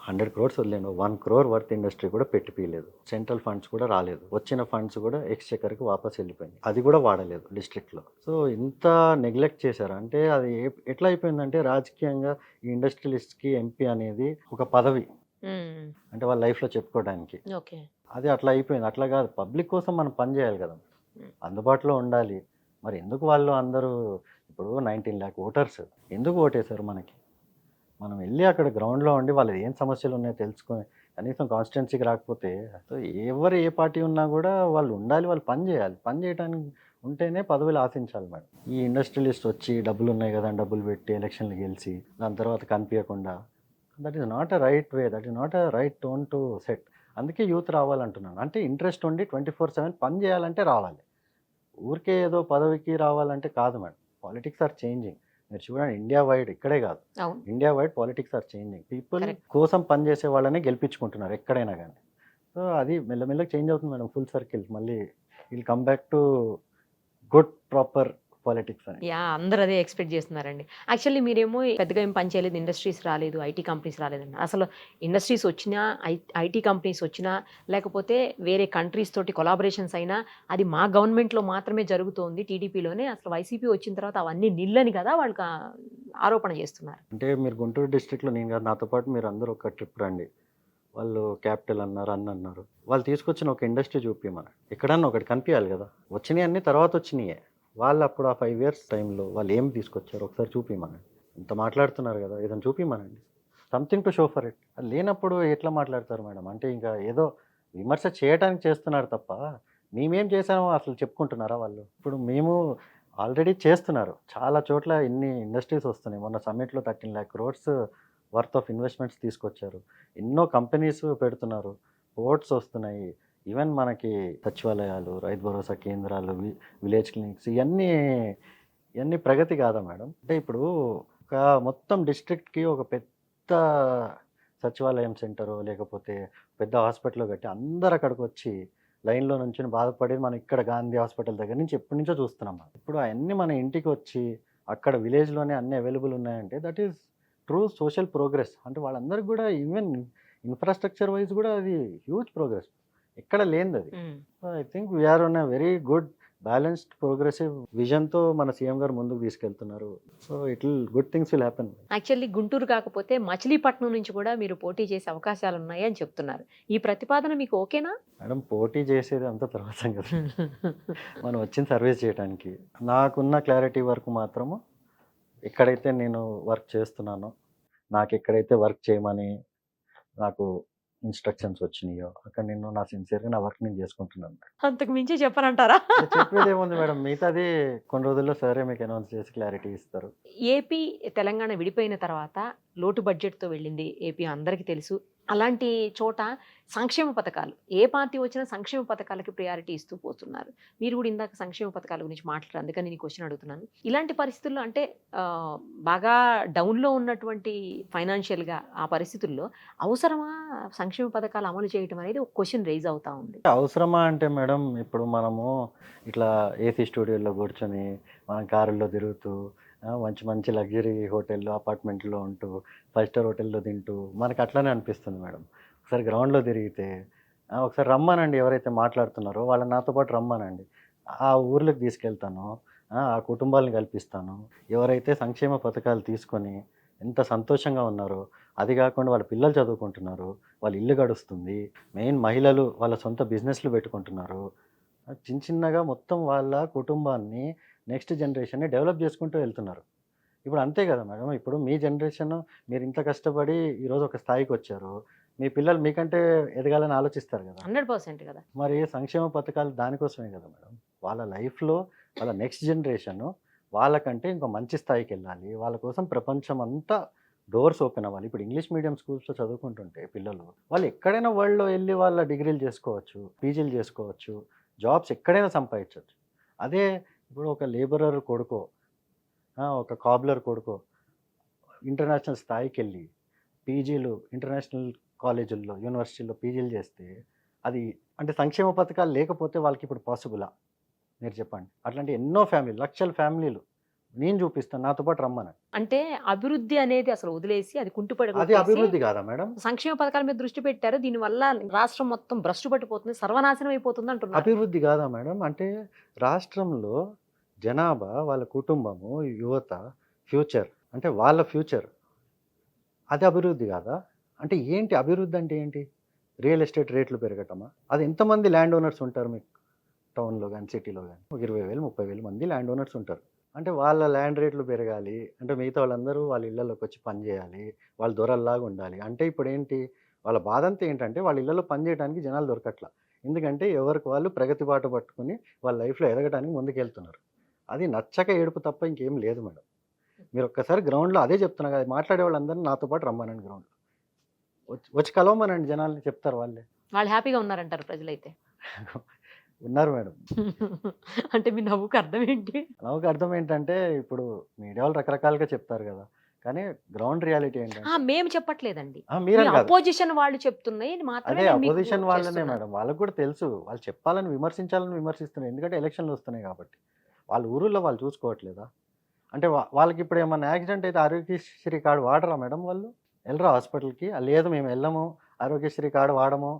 100 crores వదిలేను, 1 crore వర్త్ ఇండస్ట్రీ కూడా పెట్టిపోయలేదు. సెంట్రల్ ఫండ్స్ కూడా రాలేదు. వచ్చిన ఫండ్స్ కూడా ఎక్స్చెకర్కి వాపస్ వెళ్ళిపోయింది. అది కూడా వాడలేదు డిస్ట్రిక్ట్లో. సో ఇంత నెగ్లెక్ట్ చేశారు అంటే అది ఎట్లా అయిపోయిందంటే రాజకీయంగా ఈ ఇండస్ట్రియలిస్ట్కి ఎంపీ అనేది ఒక పదవి, మ్మ్. అంటే వాళ్ళ లైఫ్లో చెప్పుకోవడానికి. ఓకే. అది అట్లా అయిపోయింది. అట్లా కాదు, పబ్లిక్ కోసం మనం పని చేయాలి కదా, అందుబాటులో ఉండాలి. మరి ఎందుకు వాళ్ళు అందరూ ఇప్పుడు 19 lakh ఓటర్స్ ఎందుకు ఓటేశారు మనకి? మనం వెళ్ళి అక్కడ గ్రౌండ్లో ఉండి వాళ్ళది ఏం సమస్యలు ఉన్నాయో తెలుసుకొని కనీసం కాన్స్టిట్యున్సీకి రాకపోతే, సో ఎవరు ఏ పార్టీ ఉన్నా కూడా వాళ్ళు ఉండాలి, వాళ్ళు పని చేయాలి. పని చేయడానికి ఉంటేనే పదవులు ఆశించాలి మేడం. ఈ ఇండస్ట్రియలిస్ట్ వచ్చి డబ్బులు ఉన్నాయి కదా అని డబ్బులు పెట్టి ఎలక్షన్లు గెలిచి దాని తర్వాత కనిపించకుండా that is not a right way, that is not a right tone to set. అందుకే యూత్ రావాలంటున్నాను. అంటే ఇంట్రెస్ట్ ఉండి 24/7 పని చేయాలంటే రావాలి. ఊరికే ఏదో పదవికి రావాలంటే కాదు మేడం. Politics are changing. మీరు చూడండి ఇండియా వైడ్, ఇక్కడే కాదు, అవును, India wide politics are changing. People Correct. కోసం పనిచేసే వాళ్ళనే గెలిపించుకుంటున్నారు ఎక్కడైనా కానీ. సో అది మెల్లమెల్లగా చేంజ్ అవుతుంది మేడం, ఫుల్ సర్కిల్. మళ్ళీ will come back to good proper politics అని. అందరూ అదే ఎక్స్పెక్ట్ చేస్తున్నారండి. యాక్చువల్లీ మీరేమో పెద్దగా ఏం పని చేయలేదు, ఇండస్ట్రీస్ రాలేదు, ఐటీ కంపెనీస్ రాలేదండి. అసలు ఇండస్ట్రీస్ వచ్చినా, ఐటీ కంపెనీస్ వచ్చినా, లేకపోతే వేరే కంట్రీస్ తోటి కొలాబరేషన్స్ అయినా అది మా గవర్నమెంట్లో మాత్రమే జరుగుతోంది, టీడీపీలోనే. అసలు వైసీపీ వచ్చిన తర్వాత అవన్నీ నిల్లని కదా వాళ్ళు ఆరోపణ చేస్తున్నారు. అంటే మీరు గుంటూరు డిస్ట్రిక్ట్లో, నేను కాదు, నాతో పాటు మీరు అందరూ ఒక ట్రిప్ రండి. వాళ్ళు క్యాపిటల్ అన్నారు, అన్నారు. వాళ్ళు తీసుకొచ్చిన ఒక ఇండస్ట్రీ చూపించమని ఎక్కడన్నా ఒకటి కనిపించాలి కదా. వచ్చినాయి అన్నీ తర్వాత వచ్చినాయే. వాళ్ళు అప్పుడు ఆ 5 years టైంలో వాళ్ళు ఏం తీసుకొచ్చారు ఒకసారి చూపించమనండి. ఇంత మాట్లాడుతున్నారు కదా, ఏదైనా చూపించమనండి. Something to show for it. అది లేనప్పుడు ఎట్లా మాట్లాడతారు మేడం? అంటే ఇంకా ఏదో విమర్శ చేయడానికి చేస్తున్నారు తప్ప మేమేం చేసామో అసలు చెప్పుకుంటున్నారా వాళ్ళు? ఇప్పుడు మేము ఆల్రెడీ చేస్తున్నారు. చాలా చోట్ల ఇన్ని ఇండస్ట్రీస్ వస్తున్నాయి. మొన్న సమ్మిట్లో 13 lakh crores worth of investments తీసుకొచ్చారు. ఎన్నో కంపెనీస్ పెడుతున్నారు. పోర్ట్స్ వస్తున్నాయి. ఈవెన్ మనకి సచివాలయాలు, రైతు భరోసా కేంద్రాలు, విలేజ్ క్లినిక్స్, ఇవన్నీ ప్రగతి కాదా మేడం? అంటే ఇప్పుడు ఒక మొత్తం డిస్ట్రిక్ట్కి ఒక పెద్ద సచివాలయం సెంటరో లేకపోతే పెద్ద హాస్పిటల్ కట్టి అందరు అక్కడికి వచ్చి లైన్లో నుంచి బాధపడేది మనం ఇక్కడ గాంధీ హాస్పిటల్ దగ్గర నుంచి ఎప్పటి నుంచో చూస్తున్నాం. ఇప్పుడు అవన్నీ మన ఇంటికి వచ్చి అక్కడ విలేజ్లోనే అన్నీ అవైలబుల్ ఉన్నాయంటే that is true social progress. అంటే వాళ్ళందరికీ కూడా ఈవెన్ ఇన్ఫ్రాస్ట్రక్చర్ వైజ్ కూడా అది హ్యూజ్ ప్రోగ్రెస్. ఎక్కడ లేనిది అది. So I think we are on a very good balanced progressive విజన్తో మన సీఎం గారు ముందుకు తీసుకెళ్తున్నారు. So good things will happen. Actually Guntur కాకపోతే మచిలీపట్నం నుంచి కూడా మీరు పోటీ చేసే అవకాశాలు ఉన్నాయి అని చెప్తున్నారు. ఈ ప్రతిపాదన మీకు ఓకేనా? మేడం, పోటీ చేసేది అంత తర్వాత కదా, మనం వచ్చిన సర్వీస్ చేయడానికి. నాకున్న క్లారిటీ వరకు మాత్రము ఎక్కడైతే నేను వర్క్ చేస్తున్నానో, నాకు ఎక్కడైతే వర్క్ చేయమని నాకు ఇన్స్ట్రక్షన్స్ వచ్చినాయో అక్కడ నేను నా సిన్సియర్గా నా వర్క్ నేను చేసుకుంటున్నాను. అంతకు మించి చెప్పనంటారా? చెప్పేది ఏముంది మేడం, మిగతాది కొన్ని రోజుల్లో సరే మీకు అనౌన్స్ చేసి క్లారిటీ ఇస్తారు. ఏపీ తెలంగాణ విడిపోయిన తర్వాత లోటు బడ్జెట్తో వెళ్ళింది ఏపీ, అందరికీ తెలుసు. అలాంటి చోట సంక్షేమ పథకాలు, ఏ పార్టీ వచ్చినా సంక్షేమ పథకాలకి ప్రయారిటీ ఇస్తూ పోతున్నారు. మీరు కూడా ఇందాక సంక్షేమ పథకాల గురించి మాట్లాడారు, అందుకని నేను క్వశ్చన్ అడుగుతున్నాను. ఇలాంటి పరిస్థితుల్లో అంటే బాగా డౌన్లో ఉన్నటువంటి ఫైనాన్షియల్గా ఆ పరిస్థితుల్లో అవసరమా సంక్షేమ పథకాలు అమలు చేయడం అనేది ఒక క్వశ్చన్ రైజ్ అవుతా ఉంది. అవసరమా అంటే మేడం, ఇప్పుడు మనము ఇట్లా ఏసీ స్టూడియోలో కూర్చొని మనం కారుల్లో తిరుగుతూ మంచి మంచి లగ్జరీ హోటల్లో అపార్ట్మెంట్లో ఉంటూ 5 star హోటల్లో తింటూ మనకు అట్లానే అనిపిస్తుంది మేడం. ఒకసారి గ్రౌండ్లో తిరిగితే ఒకసారి రమ్మనండి, ఎవరైతే మాట్లాడుతున్నారో వాళ్ళని నాతో పాటు రమ్మనండి. ఆ ఊర్లకు తీసుకెళ్తాను, ఆ కుటుంబాలను కల్పిస్తాను. ఎవరైతే సంక్షేమ పథకాలు తీసుకొని ఎంత సంతోషంగా ఉన్నారో, అది కాకుండా వాళ్ళ పిల్లలు చదువుకుంటున్నారు, వాళ్ళ ఇల్లు గడుస్తుంది, మెయిన్ మహిళలు వాళ్ళ సొంత బిజినెస్లు పెట్టుకుంటున్నారు. చిన్న చిన్నగా మొత్తం వాళ్ళ కుటుంబాన్ని, నెక్స్ట్ జనరేషన్ని డెవలప్ చేసుకుంటూ వెళ్తున్నారు. ఇప్పుడు అంతే కదా మేడం. ఇప్పుడు మీ జనరేషన్ మీరు ఇంత కష్టపడి ఈరోజు ఒక స్థాయికి వచ్చారు. మీ పిల్లలు మీకంటే ఎదగాలని ఆలోచిస్తారు కదా. 100% కదా. మరి సంక్షేమ పథకాలు దానికోసమే కదా మేడం. వాళ్ళ లైఫ్లో వాళ్ళ నెక్స్ట్ జనరేషన్ వాళ్ళకంటే ఇంకో మంచి స్థాయికి వెళ్ళాలి. వాళ్ళ కోసం ప్రపంచం అంతా డోర్స్ ఓపెన్ అవ్వాలి. ఇప్పుడు ఇంగ్లీష్ మీడియం స్కూల్స్లో చదువుకుంటుంటే పిల్లలు వాళ్ళు ఎక్కడైనా వరల్డ్లో వెళ్ళి వాళ్ళ డిగ్రీలు చేసుకోవచ్చు, పీజీలు చేసుకోవచ్చు, జాబ్స్ ఎక్కడైనా సంపాదించవచ్చు. అదే ఇప్పుడు ఒక లేబరర్ కొడుకో, ఒక కాబ్లర్ కొడుకో ఇంటర్నేషనల్ స్థాయికి వెళ్ళి పీజీలు ఇంటర్నేషనల్ కాలేజీల్లో, యూనివర్సిటీల్లో పీజీలు చేస్తే అది అంటే సంక్షేమ పథకాలు లేకపోతే వాళ్ళకి ఇప్పుడు పాసిబులా? మీరు చెప్పండి. అట్లాంటి ఎన్నో ఫ్యామిలీలు, లక్షల ఫ్యామిలీలు నేను చూపిస్తాను, నాతో పాటు రమ్మని. అంటే అభివృద్ధి అనేది అసలు వదిలేసి అది అది అభివృద్ధి కాదా మేడం? సంక్షేమ పథకాల మీద దృష్టి పెట్టారు. దీనివల్ల రాష్ట్రం మొత్తం భ్రష్టు పట్టిపోతుంది, సర్వనాశనం అయిపోతుంది అంటున్నారు. అభివృద్ధి కాదా మేడం? అంటే రాష్ట్రంలో జనాభా, వాళ్ళ కుటుంబము, యువత ఫ్యూచర్, అంటే వాళ్ళ ఫ్యూచర్, అది అభివృద్ధి కాదా? అంటే ఏంటి అభివృద్ధి అంటే ఏంటి? రియల్ ఎస్టేట్ రేట్లు పెరగటమా? అది ఎంతమంది ల్యాండ్ ఓనర్స్ ఉంటారు మీకు టౌన్లో కానీ సిటీలో కానీ? ఒక 20,000 30,000 మంది ల్యాండ్ ఓనర్స్ ఉంటారు. అంటే వాళ్ళ ల్యాండ్ రేట్లు పెరగాలి అంటే మిగతా వాళ్ళందరూ వాళ్ళ ఇళ్లలోకి వచ్చి పని చేయాలి, వాళ్ళు దొరల్లాగా ఉండాలి. అంటే ఇప్పుడు ఏంటి వాళ్ళ బాధ అంతా ఏంటంటే వాళ్ళ ఇళ్లలో పని చేయడానికి జనాలు దొరకట్ల. ఎందుకంటే ఎవరికి వాళ్ళు ప్రగతి బాట పట్టుకుని వాళ్ళ లైఫ్లో ఎదగడానికి ముందుకెళ్తున్నారు. అది నచ్చక ఏడుపు తప్ప ఇంకేం లేదు మేడం. మీరు ఒక్కసారి గ్రౌండ్లో అదే చెప్తున్నా కదా, మాట్లాడే వాళ్ళందరినీ నాతో పాటు రమ్మనండి గ్రౌండ్లో. వచ్చి కలవమనండి జనాల్ని, చెప్తారు వాళ్ళే. వాళ్ళు హ్యాపీగా ఉన్నారంటారు ప్రజలైతే. ఉన్నారు మేడం. అంటే మీ నవ్వుకు అర్థం ఏంటి? నవ్వుకి అర్థం ఏంటంటే, ఇప్పుడు మీడియా వాళ్ళు రకరకాలుగా చెప్తారు కదా, కానీ గ్రౌండ్ రియాలిటీ ఏంటంటే మేము చెప్పట్లేదండి. మీరని కాదు, అపోజిషన్ వాళ్ళు చెప్తున్నాయి మాత్రమే అదే నేను మీకు అపోజిషన్ వాళ్ళనే చేస్తున్నాను. మేడం. వాళ్ళకి కూడా తెలుసు, వాళ్ళు చెప్పాలని విమర్శించాలని విమర్శిస్తున్నారు. ఎందుకంటే ఎలక్షన్లు వస్తున్నాయి కాబట్టి. వాళ్ళ ఊరుల్లో వాళ్ళు చూసుకోవట్లేదా? అంటే వాళ్ళకి ఇప్పుడు ఏమన్నా యాక్సిడెంట్ అయితే ఆరోగ్యశ్రీ కార్డు వాడరా మేడం వాళ్ళు? వెళ్ళరా హాస్పిటల్కి? లేదు మేము వెళ్ళము, ఆరోగ్యశ్రీ కార్డు వాడము,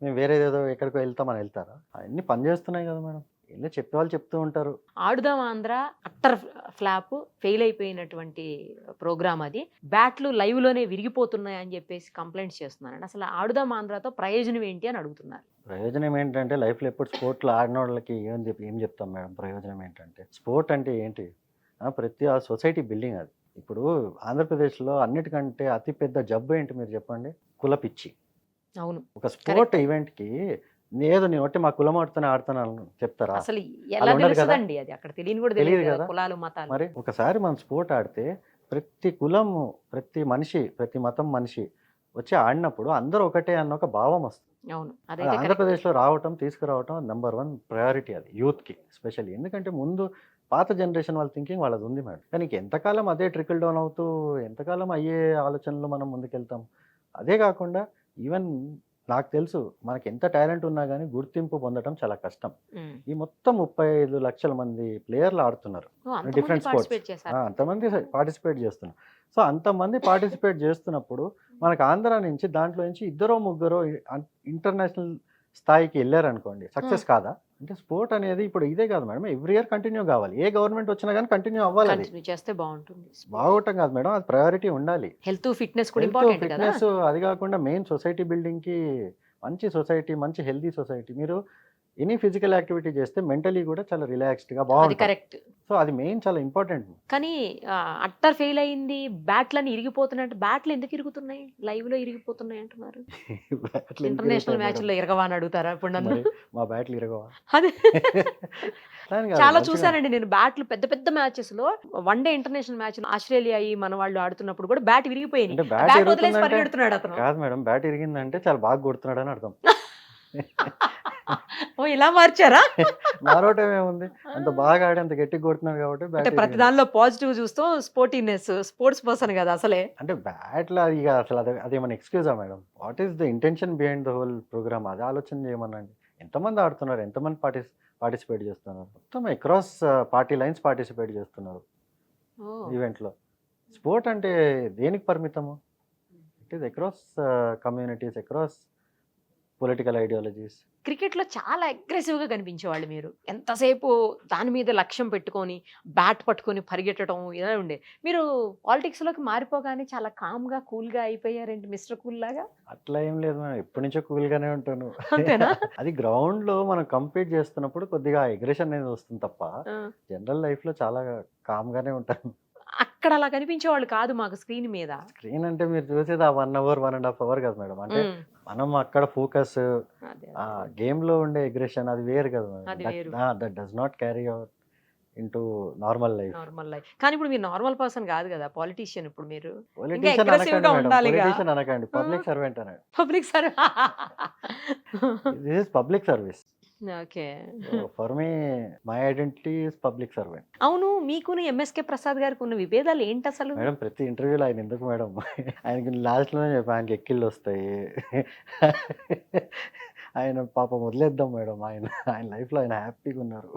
మేము వేరేదేదో ఎక్కడికో వెళ్తామని వెళ్తారా? అవన్నీ పనిచేస్తున్నాయి కదా మేడం. వెళ్ళి చెప్పేవాళ్ళు చెప్తూ ఉంటారు. Aadudam Andhra utter flop, fail అయిపోయినటువంటి ప్రోగ్రామ్ అది. బ్యాట్లు లైవ్ లోనే విరిగిపోతున్నాయి అని చెప్పేసి కంప్లైంట్స్ చేస్తున్నారండి. అసలు ఆడుదాం ఆంధ్రతో ప్రయోజనం ఏంటి అని అడుగుతున్నారు. ప్రయోజనం ఏంటంటే, లైఫ్లో ఎప్పుడు స్పోర్ట్లో ఆడిన వాళ్ళకి ఏం చెప్తాం మేడం? ప్రయోజనం ఏంటంటే, స్పోర్ట్ అంటే ఏంటి? ప్రతి ఆ సొసైటీ బిల్డింగ్ అది. ఇప్పుడు ఆంధ్రప్రదేశ్లో అన్నిటికంటే అతిపెద్ద జబ్బు ఏంటి మీరు చెప్పండి? కుల పిచ్చి. అవును, ఒక స్పోర్ట్ ఈవెంట్కి నేను ఒట్టి మా కులం ఆడుతూనే ఆడుతున్నాను చెప్తారా? అసలు ఎలా అలా ఉండదు కదా. తెలుస్తుందండి అది? అక్కడ తెలియని కూడా తెలియదు తెలియదు కదా. కులాలు మతాలు. మరి ఒకసారి మనం స్పోర్ట్ ఆడితే ప్రతి కులము, ప్రతి మనిషి, ప్రతి మతం మనిషి వచ్చి ఆడినప్పుడు అందరూ ఒకటే అన్న ఒక భావం వస్తుంది. అవును, అది అదైతే correct. ఆంధ్రప్రదేశ్లో తీసుకురావటం నెంబర్ 1 ప్రయారిటీ అది యూత్కి స్పెషల్లీ. ఎందుకంటే ముందు పాత జనరేషన్ వాళ్ళ థింకింగ్ వాళ్ళది ఉంది మేడం. కానీ ఎంతకాలం అదే ట్రికల్ డౌన్ అవుతూ, ఎంతకాలం అయ్యే ఆలోచనలు మనం ముందుకెళ్తాం? అదే కాకుండా ఈవెన్ నాకు తెలుసు, మనకి ఎంత టాలెంట్ ఉన్నా కానీ గుర్తింపు పొందడం చాలా కష్టం. ఉమ్. ఈ మొత్తం 35 లక్షల మంది ప్లేయర్లు ఆడుతున్నారు ఓ, అంతమంది డిఫరెంట్ స్పోర్ట్స్. participate చేశారు. అంతమంది పార్టిసిపేట్ చేస్తున్నారు. సో అంతమంది పార్టిసిపేట్ చేస్తున్నప్పుడు మనకు ఆంధ్ర నుంచి దాంట్లో నుంచి 2-3 ఇంటర్నేషనల్ స్థాయికి వెళ్ళారనుకోండి, సక్సెస్ కాదా? అంటే స్పోర్ట్ అనేది ఇప్పుడు ఇదే కాదు మేడం, ఎవ్రీ ఇయర్ కంటిన్యూ కావాలి. ఏ గవర్నమెంట్ వచ్చినా కానీ కంటిన్యూ అవ్వాలి. అది కంటిన్యూ చేస్తే బాగుంటుంది. బాగోటం కాదు మేడం, అది ప్రయారిటీ ఉండాలి. హెల్త్ ఫిట్నెస్ కూడా ఇంపార్టెంట్ కదా. ఫిట్నెస్, అది కాకుండా మెయిన్ సొసైటీ బిల్డింగ్కి, మంచి సొసైటీ, మంచి హెల్తీ సొసైటీ. మీరు ఎనీ ఫిజికల్ యాక్టివిటీ చేస్తే మెంటలీ కూడా చాలా రిలాక్స్డ్గా అది బాగుంటుంది. కరెక్ట్. సో అది మెయిన్, చాలా ఇంపార్టెంట్. కానీ అట్టర్ ఫెయిల్ అయింది, బ్యాట్లని ఇరిగిపోతున్నట్టు. బ్యాట్లు ఎందుకు ఇరుగుతున్నాయి? లైవ్ లో ఇరిగిపోతున్నాయి అంటున్నారు. ఇంటర్నేషనల్ మ్యాచ్ లో ఇరగవా అని అడుగుతారా ఇప్పుడు నన్ను? మా బ్యాట్లు ఇరగవా? అదే దాని కాదు, చాలా మంచిగా- చూసానండి నేను. బ్యాట్లు పెద్ద పెద్ద మ్యాచెస్ లో, one day international match Australia మన వాళ్ళు ఆడుతున్నప్పుడు కూడా బ్యాట్ విరిగిపోయింది. అంటే బ్యాట్ బ్యాట్ వదిలేసి ఇరుగుతుందంటే పరిగెడుతున్నాడు అతను. కాదు మేడం, బ్యాట్ ఇరిగిందంటే చాలా బాగా కొడుతున్నాడు అని అర్థం. ఓ, ఇలా మార్చారా? మారోటం ఏముంది, అంత బాగా ఆడి అంత గట్టిగా కొడుతున్నాడు కాబట్టి అంటే బ్యాట్ ప్రతి ఇరిగింది. దానిలో పాజిటివ్ చూస్తూ స్పోర్టివ్నెస్, స్పోర్ట్స్ పర్సన్ కదా అసలే. అంటే బ్యాట్లో ఇక అసలు అదేమన్నా ఎక్స్క్యూజా madam? What is the intention behind the whole programme? అది ఆలోచన చేయమనండి. ఎంతమంది ఆడుతున్నారు, ఎంతమంది పార్టిసిపేట్ చేస్తున్నారు? మొత్తం అక్రాస్ పార్టీ లైన్స్ పార్టిసిపేట్ చేస్తున్నారు ఓ, ఈవెంట్లో. స్పోర్ట్ అంటే దేనికి పరిమితము? It is across communities, across political ideologies. Cricket లో చాలా అగ్రెసివ్ గా కనిపించేవాళ్ళు మీరు. ఎంతసేపు దాని మీద లక్ష్యం పెట్టుకొని బ్యాట్ పట్టుకొని పరిగెట్టడం ఇలా ఉండే. మీరు పాలిటిక్స్ లోకి మారిపోగానే చాలా కామ్ గా కూల్ గా అయిపోయారేంటి, మిస్టర్ కూల్ లాగా? అట్లా ఏం లేదు మేడం, ఎప్పటి నుంచో కూల్గానే ఉంటాను. అంతేనా? అది గ్రౌండ్ లో మనం కంపీట్ చేస్తున్నప్పుడు కొద్దిగా అగ్రెషన్ అనేది వస్తుంది తప్ప, ఆ. జనరల్ లైఫ్ లో చాలా కామ్ గానే ఉంటాను. అక్కడ అలా కనిపించేవాళ్ళు కాదు మాకు స్క్రీన్ మీద. స్క్రీన్ అంటే మీరు చూసేది ఆ 1 అవర్ 1.5 అవర్ కదా మేడం. అంటే ఉమ్, మనం అక్కడ ఫోకస్, అదే ఆ గేమ్ లో ఉండే అగ్రెషన్ అది వేరు కదా అది వేరు. Madam. That does not carry out into normal life. Normal life. కానీ ఇప్పుడు మీరు నార్మల్ పర్సన్ కాదు కదా, పాలిటీషియన్. ఇప్పుడు మీరు పొలిటీషియన్ aggressive అనకండి గా మేడం, ఉండాలిగా. పొలిటీషియన్ అనకండి, పబ్లిక్ సర్వెంట్ అనండి. Public sir. This is public service. Okay. For me, my identity is public servant. అవును, మీకును ఎంఎస్కే ప్రసాద్ గారికి ఉన్న విభేదాలు ఏంటి అసలు? మేడం ప్రతి ఇంటర్వ్యూలో ఆయన ఎందుకు మేడం, ఆయనకి లాస్ట్లోనే చెప్పి ఆయనకి ఎక్కిళ్ళు వస్తాయి. ఆయన పాపం వదిలేద్దాం మేడం, ఆయన లైఫ్లో ఆయన హ్యాపీగా ఉన్నారు.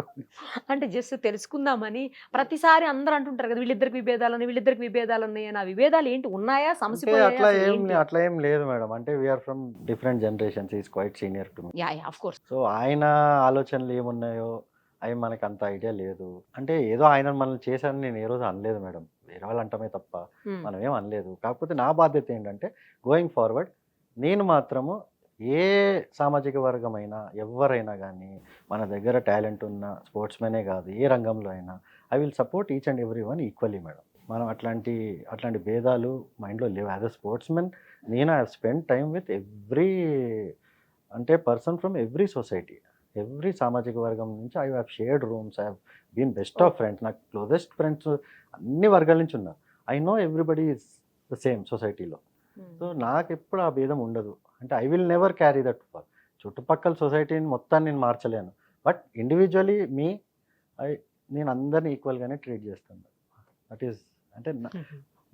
అంటే జస్ట్ తెలుసుకుందామని ప్రతిసారి అందరూ అంటుంటారు కదా, వీళ్ళిద్దరికి విభేదాలు ఉన్నాయి అని. ఆ విభేదాలు ఏంటి, ఉన్నాయా? అంటే సమసిపోయాయా? అట్లా ఏం లేదు మేడం. అంటే we are from different generations, is quite senior to me. Yeah, of course. So ఆయన ఆలోచనలు ఏమున్నాయో అవి మనకు అంత ఐడియా లేదు. అంటే ఏదో ఆయన మనల్ని చేశారని నేను ఏ రోజు అనలేదు మేడం, వేరే వాళ్ళు అంటమే తప్ప మనం ఏం అనలేదు. కాకపోతే నా బాధ్యత ఏంటంటే, గోయింగ్ ఫార్వర్డ్ నేను మాత్రము ఏ సామాజిక వర్గమైనా ఎవరైనా కానీ, మన దగ్గర టాలెంట్ ఉన్న స్పోర్ట్స్మెనే కాదు, ఏ రంగంలో అయినా I will support each and every one equally madam. మనం అట్లాంటి భేదాలు మైండ్లో లేవు. యాజ్ అ స్పోర్ట్స్మెన్ నేను I have spend time with every person from every society, every సామాజిక వర్గం నుంచి. I have shared rooms, I have been best of friends. నాకు క్లోజెస్ట్ ఫ్రెండ్స్ అన్ని వర్గాల నుంచి ఉన్నారు. I know everybody is the same సొసైటీలో. సో నాకు ఎప్పుడు ఆ భేదం ఉండదు. అంటే I will never carry that for. చుట్టుపక్కల సొసైటీని మొత్తాన్ని నేను మార్చలేను. బట్ ఇండివిజువల్లీ నేను అందరిని ఈక్వల్గానే ట్రీట్ చేస్తాను. దట్ ఈస్ అంటే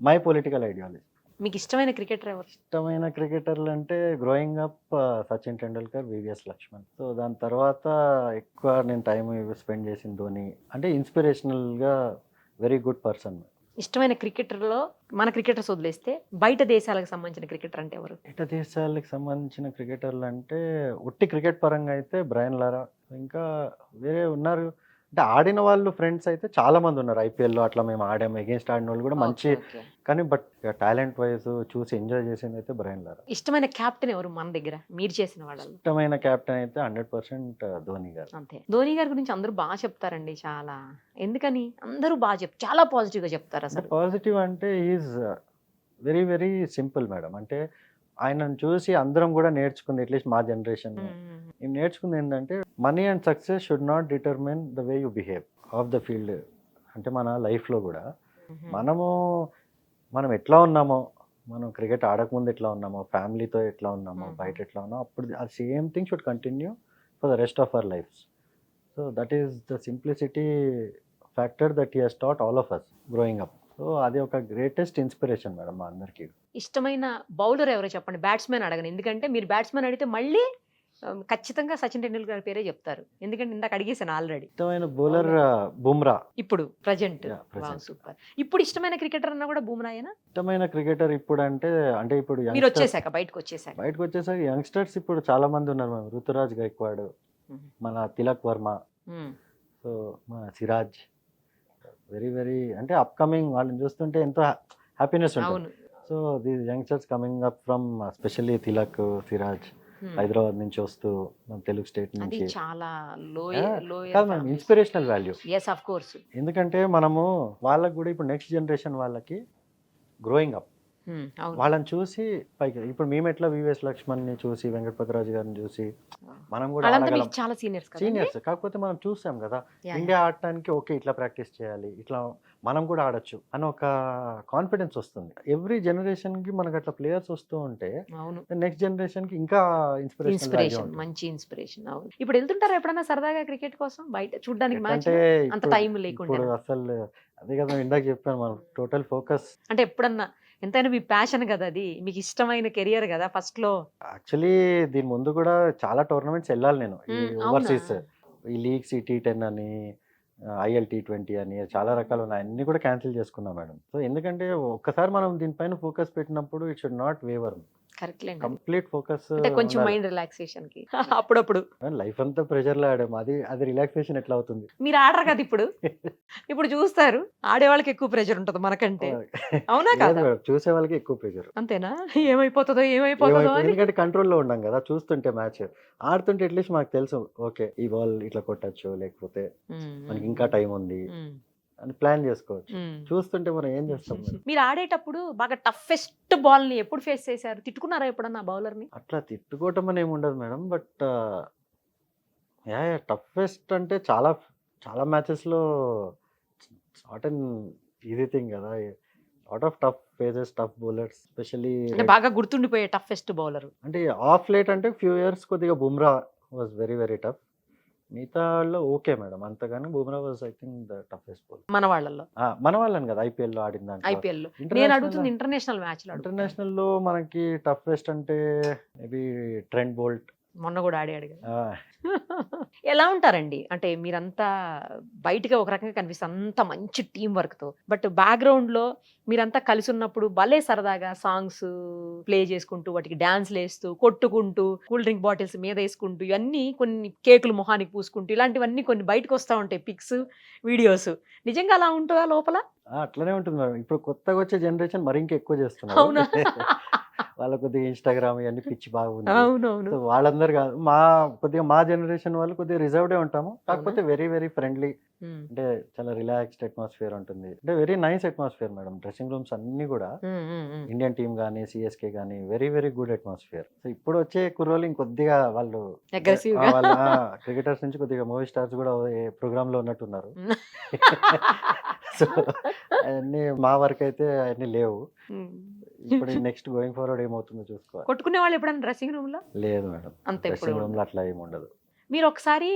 మై పొలిటికల్ ఐడియాలజీ. మీకు ఇష్టమైన క్రికెటర్ ఎవరు? ఇష్టమైన క్రికెటర్లు అంటే growing up Sachin Tendulkar, VVS Laxman. So దాని తర్వాత ఎక్కువ నేను టైం స్పెండ్ చేసిన ధోని. అంటే ఇన్స్పిరేషనల్గా వెరీ గుడ్ పర్సన్. ఇష్టమైన క్రికెటర్లో మన క్రికెటర్స్ వదిలేస్తే బయట దేశాలకు సంబంధించిన క్రికెటర్ అంటే ఎవరు? బయట దేశాలకు సంబంధించిన క్రికెటర్లు అంటే ఉట్టి క్రికెట్ పరంగా అయితే బ్రయన్ లారా, ఇంకా వేరే ఉన్నారు. అంటే ఆడిన వాళ్ళు ఫ్రెండ్స్ అయితే చాలా మంది ఉన్నారు. ఐపీఎల్లో అట్లా మేము ఆడాము, ఎగెన్స్ట్ ఆడిన వాళ్ళు కూడా మంచి. కానీ బట్ టాలెంట్ వైజ్ చూసి ఎంజాయ్ చేసింది అయితే బ్రయన్ లారా. ఇష్టమైన కెప్టెన్ ఎవరు మన దగ్గర మీరు చేసిన వాళ్ళలో? ఇష్టమైన కెప్టెన్ అయితే 100% ధోని గారు. అంతే. ధోని గారి గురించి అందరూ బాగా చెప్తారండి చాలా. ఎందుకని అందరూ బాగా చాలా పాజిటివ్ గా చెప్తారు అసలు. పాజిటివ్ అంటే is very very simple madam. అంటే ఆయనను చూసి అందరం కూడా నేర్చుకుంది, అట్లీస్ట్ మా జనరేషన్ మేము నేర్చుకుంది ఏంటంటే money and success should not determine the way you behave of the field. అంటే మన లైఫ్లో కూడా మనం ఎట్లా ఉన్నామో, మనం క్రికెట్ ఆడకముందు ఎట్లా ఉన్నామో, ఫ్యామిలీతో ఎట్లా ఉన్నామో, బయట ఎట్లా ఉన్నామో, అప్పుడు ఆ same thing should continue for the rest of our lives. So that is the simplicity factor that he has taught all of us growing up. So అది ఒక గ్రేటెస్ట్ ఇన్స్పిరేషన్ మేడం మా అందరికీ. ఇష్టమైన బౌలర్ ఎవరో చెప్పండి. బ్యాట్స్మెన్ అడగను, ఎందుకంటే మీరు బ్యాట్స్మెన్ అడిగితే మళ్ళీ ఖచ్చితంగా సచిన్ టెండూల్కర్ గారి పేరే చెప్తారు, ఎందుకంటే ఇందాక అడిగేసాను ఆల్రెడీ. ఇష్టమైన బౌలర్ బుమ్రా. ఇప్పుడు ప్రజెంట్. present. సూపర్. ఇప్పుడు ఇష్టమైన క్రికెటర్ అన్నా కూడా బుమ్రాయేనా? ఇష్టమైన క్రికెటర్ ఇప్పుడు అంటే ఇప్పుడు మీరు వచ్చేసాక బయటకు వచ్చేసాక యంగ్స్టర్స్ ఇప్పుడు చాలా మంది ఉన్నారు మేడం. రుతురాజ్ గైక్వాడ్, మన తిలక్ వర్మ, సో మన సిరాజ్, వెరీ వెరీ అంటే అప్కమింగ్ వాళ్ళని చూస్తుంటే ఎంతో హ్యాపీనెస్ ఉంటుంది. So these youngsters coming up from specially Tilak, Siraj Hyderabad నుంచి వస్తూ మన తెలుగు స్టేట్ నుంచి చాలా inspirational value. yes of course. ఎందుకంటే మనము వాళ్ళకి కూడా ఇప్పుడు నెక్స్ట్ జనరేషన్ వాళ్ళకి గ్రోయింగ్ అప్ వాళ్ళని చూసి పైకి ఇప్పుడు మేము ఎట్లా వివిఎస్ లక్ష్మణ్ ని చూసి, వెంకటపతిరాజు గారిని చూసి మనం కూడా చాలా సీనియర్స్. కాకపోతే మనం చూసాం కదా ఇండియా ఆడటానికి ఓకే ఇట్లా ప్రాక్టీస్ చేయాలి, ఇట్లా మనం కూడా ఆడొచ్చు అని ఒక కాన్ఫిడెన్స్ వస్తుంది. ఎవ్రీ జనరేషన్ కి మనకు అట్లా ప్లేయర్స్ వస్తూ ఉంటే నెక్స్ట్ జనరేషన్ కి ఇంకా ఇన్స్పిరేషన్, మంచి ఇన్స్పిరేషన్. ఇప్పుడు వెళ్తుంటారా ఎప్పుడైనా సరదాగా క్రికెట్ కోసం బయట చూడడానికి? అంటే అంత టైం లేకుండా అసలు అదే కదా ఇందాక చెప్పాను, మనం టోటల్ ఫోకస్. అంటే ఎప్పుడన్నా ఎంతైనా మీ ప్యాషన్ కదా, అది మీకు ఇష్టమైన కెరియర్ కదా ఫస్ట్ లో. యాక్చువల్లీ దీని ముందు కూడా చాలా టోర్నమెంట్స్ వెళ్ళాలి నేను, ఈ ఓవర్సీస్, ఈ లీగ్స్, ఈ T10 అని, IL T20 అని చాలా రకాలు ఉన్నాయి, అన్ని కూడా క్యాన్సిల్ చేసుకున్నాం మేడం. సో ఎందుకంటే ఒక్కసారి మనం దీనిపైన ఫోకస్ పెట్టినప్పుడు it should not waiver. Complete focus, కొంచెం మైండ్ రిలాక్సేషన్ కి అప్పుడప్పుడు. లైఫ్ అంతా ప్రెషర్ లో ఆడాము, అది రిలాక్సేషన్ ఎట్లా అవుతుంది? మీరు ఆడరు కదా ఇప్పుడు. ఇప్పుడు చూస్తారు ఆడే వాళ్ళకి ఎక్కువ ప్రెషర్ ఉంటుంది మనకంటే, అవునా కదా? చూసే వాళ్ళకి ఎక్కువ ప్రెషర్. అంతేనా? ఏమైపోతుందో ఎందుకంటే కంట్రోల్లో ఉన్నాం కదా, చూస్తుంటే మ్యాచ్ ఆడుతుంటే అట్లీస్ట్ మాకు తెలుసు ఓకే ఈ బాల్ ఇట్లా కొట్టచ్చు, లేకపోతే మనకి ఇంకా టైం ఉంది అని ప్లాన్ చేసుకోవచ్చు. చూస్తుంటే మనం ఏం చేస్తాం? మీరు ఆడేటప్పుడు బాగా టఫెస్ట్ బాల్ ని ఎప్పుడు ఫేస్ చేశారు? తిట్టుకున్నారా ఎప్పుడన్నా బౌలర్ ని? అట్లా తిట్టుకోవటం అని ఏమి ఉండదు మేడం, బట్ టఫెస్ట్ అంటే చాలా చాలా మ్యాచెస్ లో నాట్ అన్ ఈజీ థింగ్ కదా. Lot of tough phases, tough bowlers, specially బాగా గుర్తుండిపోయే టఫెస్ట్ బౌలర్ అంటే ఆఫ్ లేట్ అంటే ఫ్యూ ఇయర్స్ కొద్దిగా Bumrah was very very tough. మిగతా వాళ్ళు ఓకే మేడం, అంతగాని Bumrah was I think the toughest bowler మన వాళ్ళలో. మన వాళ్ళని కదా ఐపీఎల్ లో ఆడిన దాంట్లో. ఐపీఎల్ లో నేను అడుగుతుంది ఇంటర్నేషనల్ మ్యాచ్ లో. ఇంటర్నేషనల్ లో మనకి టఫెస్ట్ అంటే మేబీ ట్రెంట్ బోల్ట్, మొన్న కూడా ఆడాడు కదా. ఎలా ఉంటారండి అంటే మీరంతా బయటగా ఒక రకంగా కనిపిస్తారు, అంత మంచి టీం వర్క్ తో, బట్ బ్యాక్గ్రౌండ్ లో మీరంతా కలిసి ఉన్నప్పుడు భలే సరదాగా సాంగ్స్ ప్లే చేసుకుంటూ, వాటికి డాన్స్లు వేస్తూ, కొట్టుకుంటూ, కూల్ డ్రింక్ బాటిల్స్ మీద వేసుకుంటూ, ఇవన్నీ కొన్ని కేకులు మొహానికి పూసుకుంటూ, ఇలాంటివన్నీ కొన్ని బయటకు వస్తూ ఉంటాయి, పిక్స్, వీడియోస్. నిజంగా అలా ఉంటుందా లోపల? అట్లనే ఉంటుంది మేడం. ఇప్పుడు కొత్తగా వచ్చే జనరేషన్ మరి ఇంకా ఎక్కువ చేస్తున్నారు. అవునా? వాళ్ళ కొద్దిగా ఇన్స్టాగ్రామ్ ఇవన్నీ పిచ్చి బాగుంది. అవునవును. వాళ్ళందరూ కాదు, కొద్దిగా మా జనరేషన్ వాళ్ళు కొద్దిగా రిజర్వ్డే ఉంటాము, కాకపోతే వెరీ వెరీ ఫ్రెండ్లీ. అంటే చాలా రిలాక్స్డ్ అట్మాస్ఫియర్ ఉంటుంది, అంటే very nice atmosphere madam. Dressing rooms అన్ని కూడా ఇండియన్ టీమ్ గానీ, సిఎస్కే గానీ very very good atmosphere. So ఇప్పుడు వచ్చే కుర్రోళ్ళు ఇంకొద్దిగా వాళ్ళు క్రికెటర్స్ నుంచి కొద్దిగా మూవీ స్టార్స్ కూడా ప్రోగ్రామ్ లో ఉన్నట్టున్నారు. సో అవన్నీ మా వరకు అయితే అన్ని లేవు. ఇప్పుడు నెక్స్ట్ గోయింగ్ ఫార్వర్డ్ ఏమవుతుందో చూసుకోవాలి. కొట్టుకునే వాళ్ళు ఎప్పుడైనా డ్రెస్సింగ్ రూమ్ లో? లేదు మేడం, అంత ఎప్పుడు డ్రెస్సింగ్ రూమ్ లో అట్లా ఏమి ఉండదు. మీరు ఒకసారి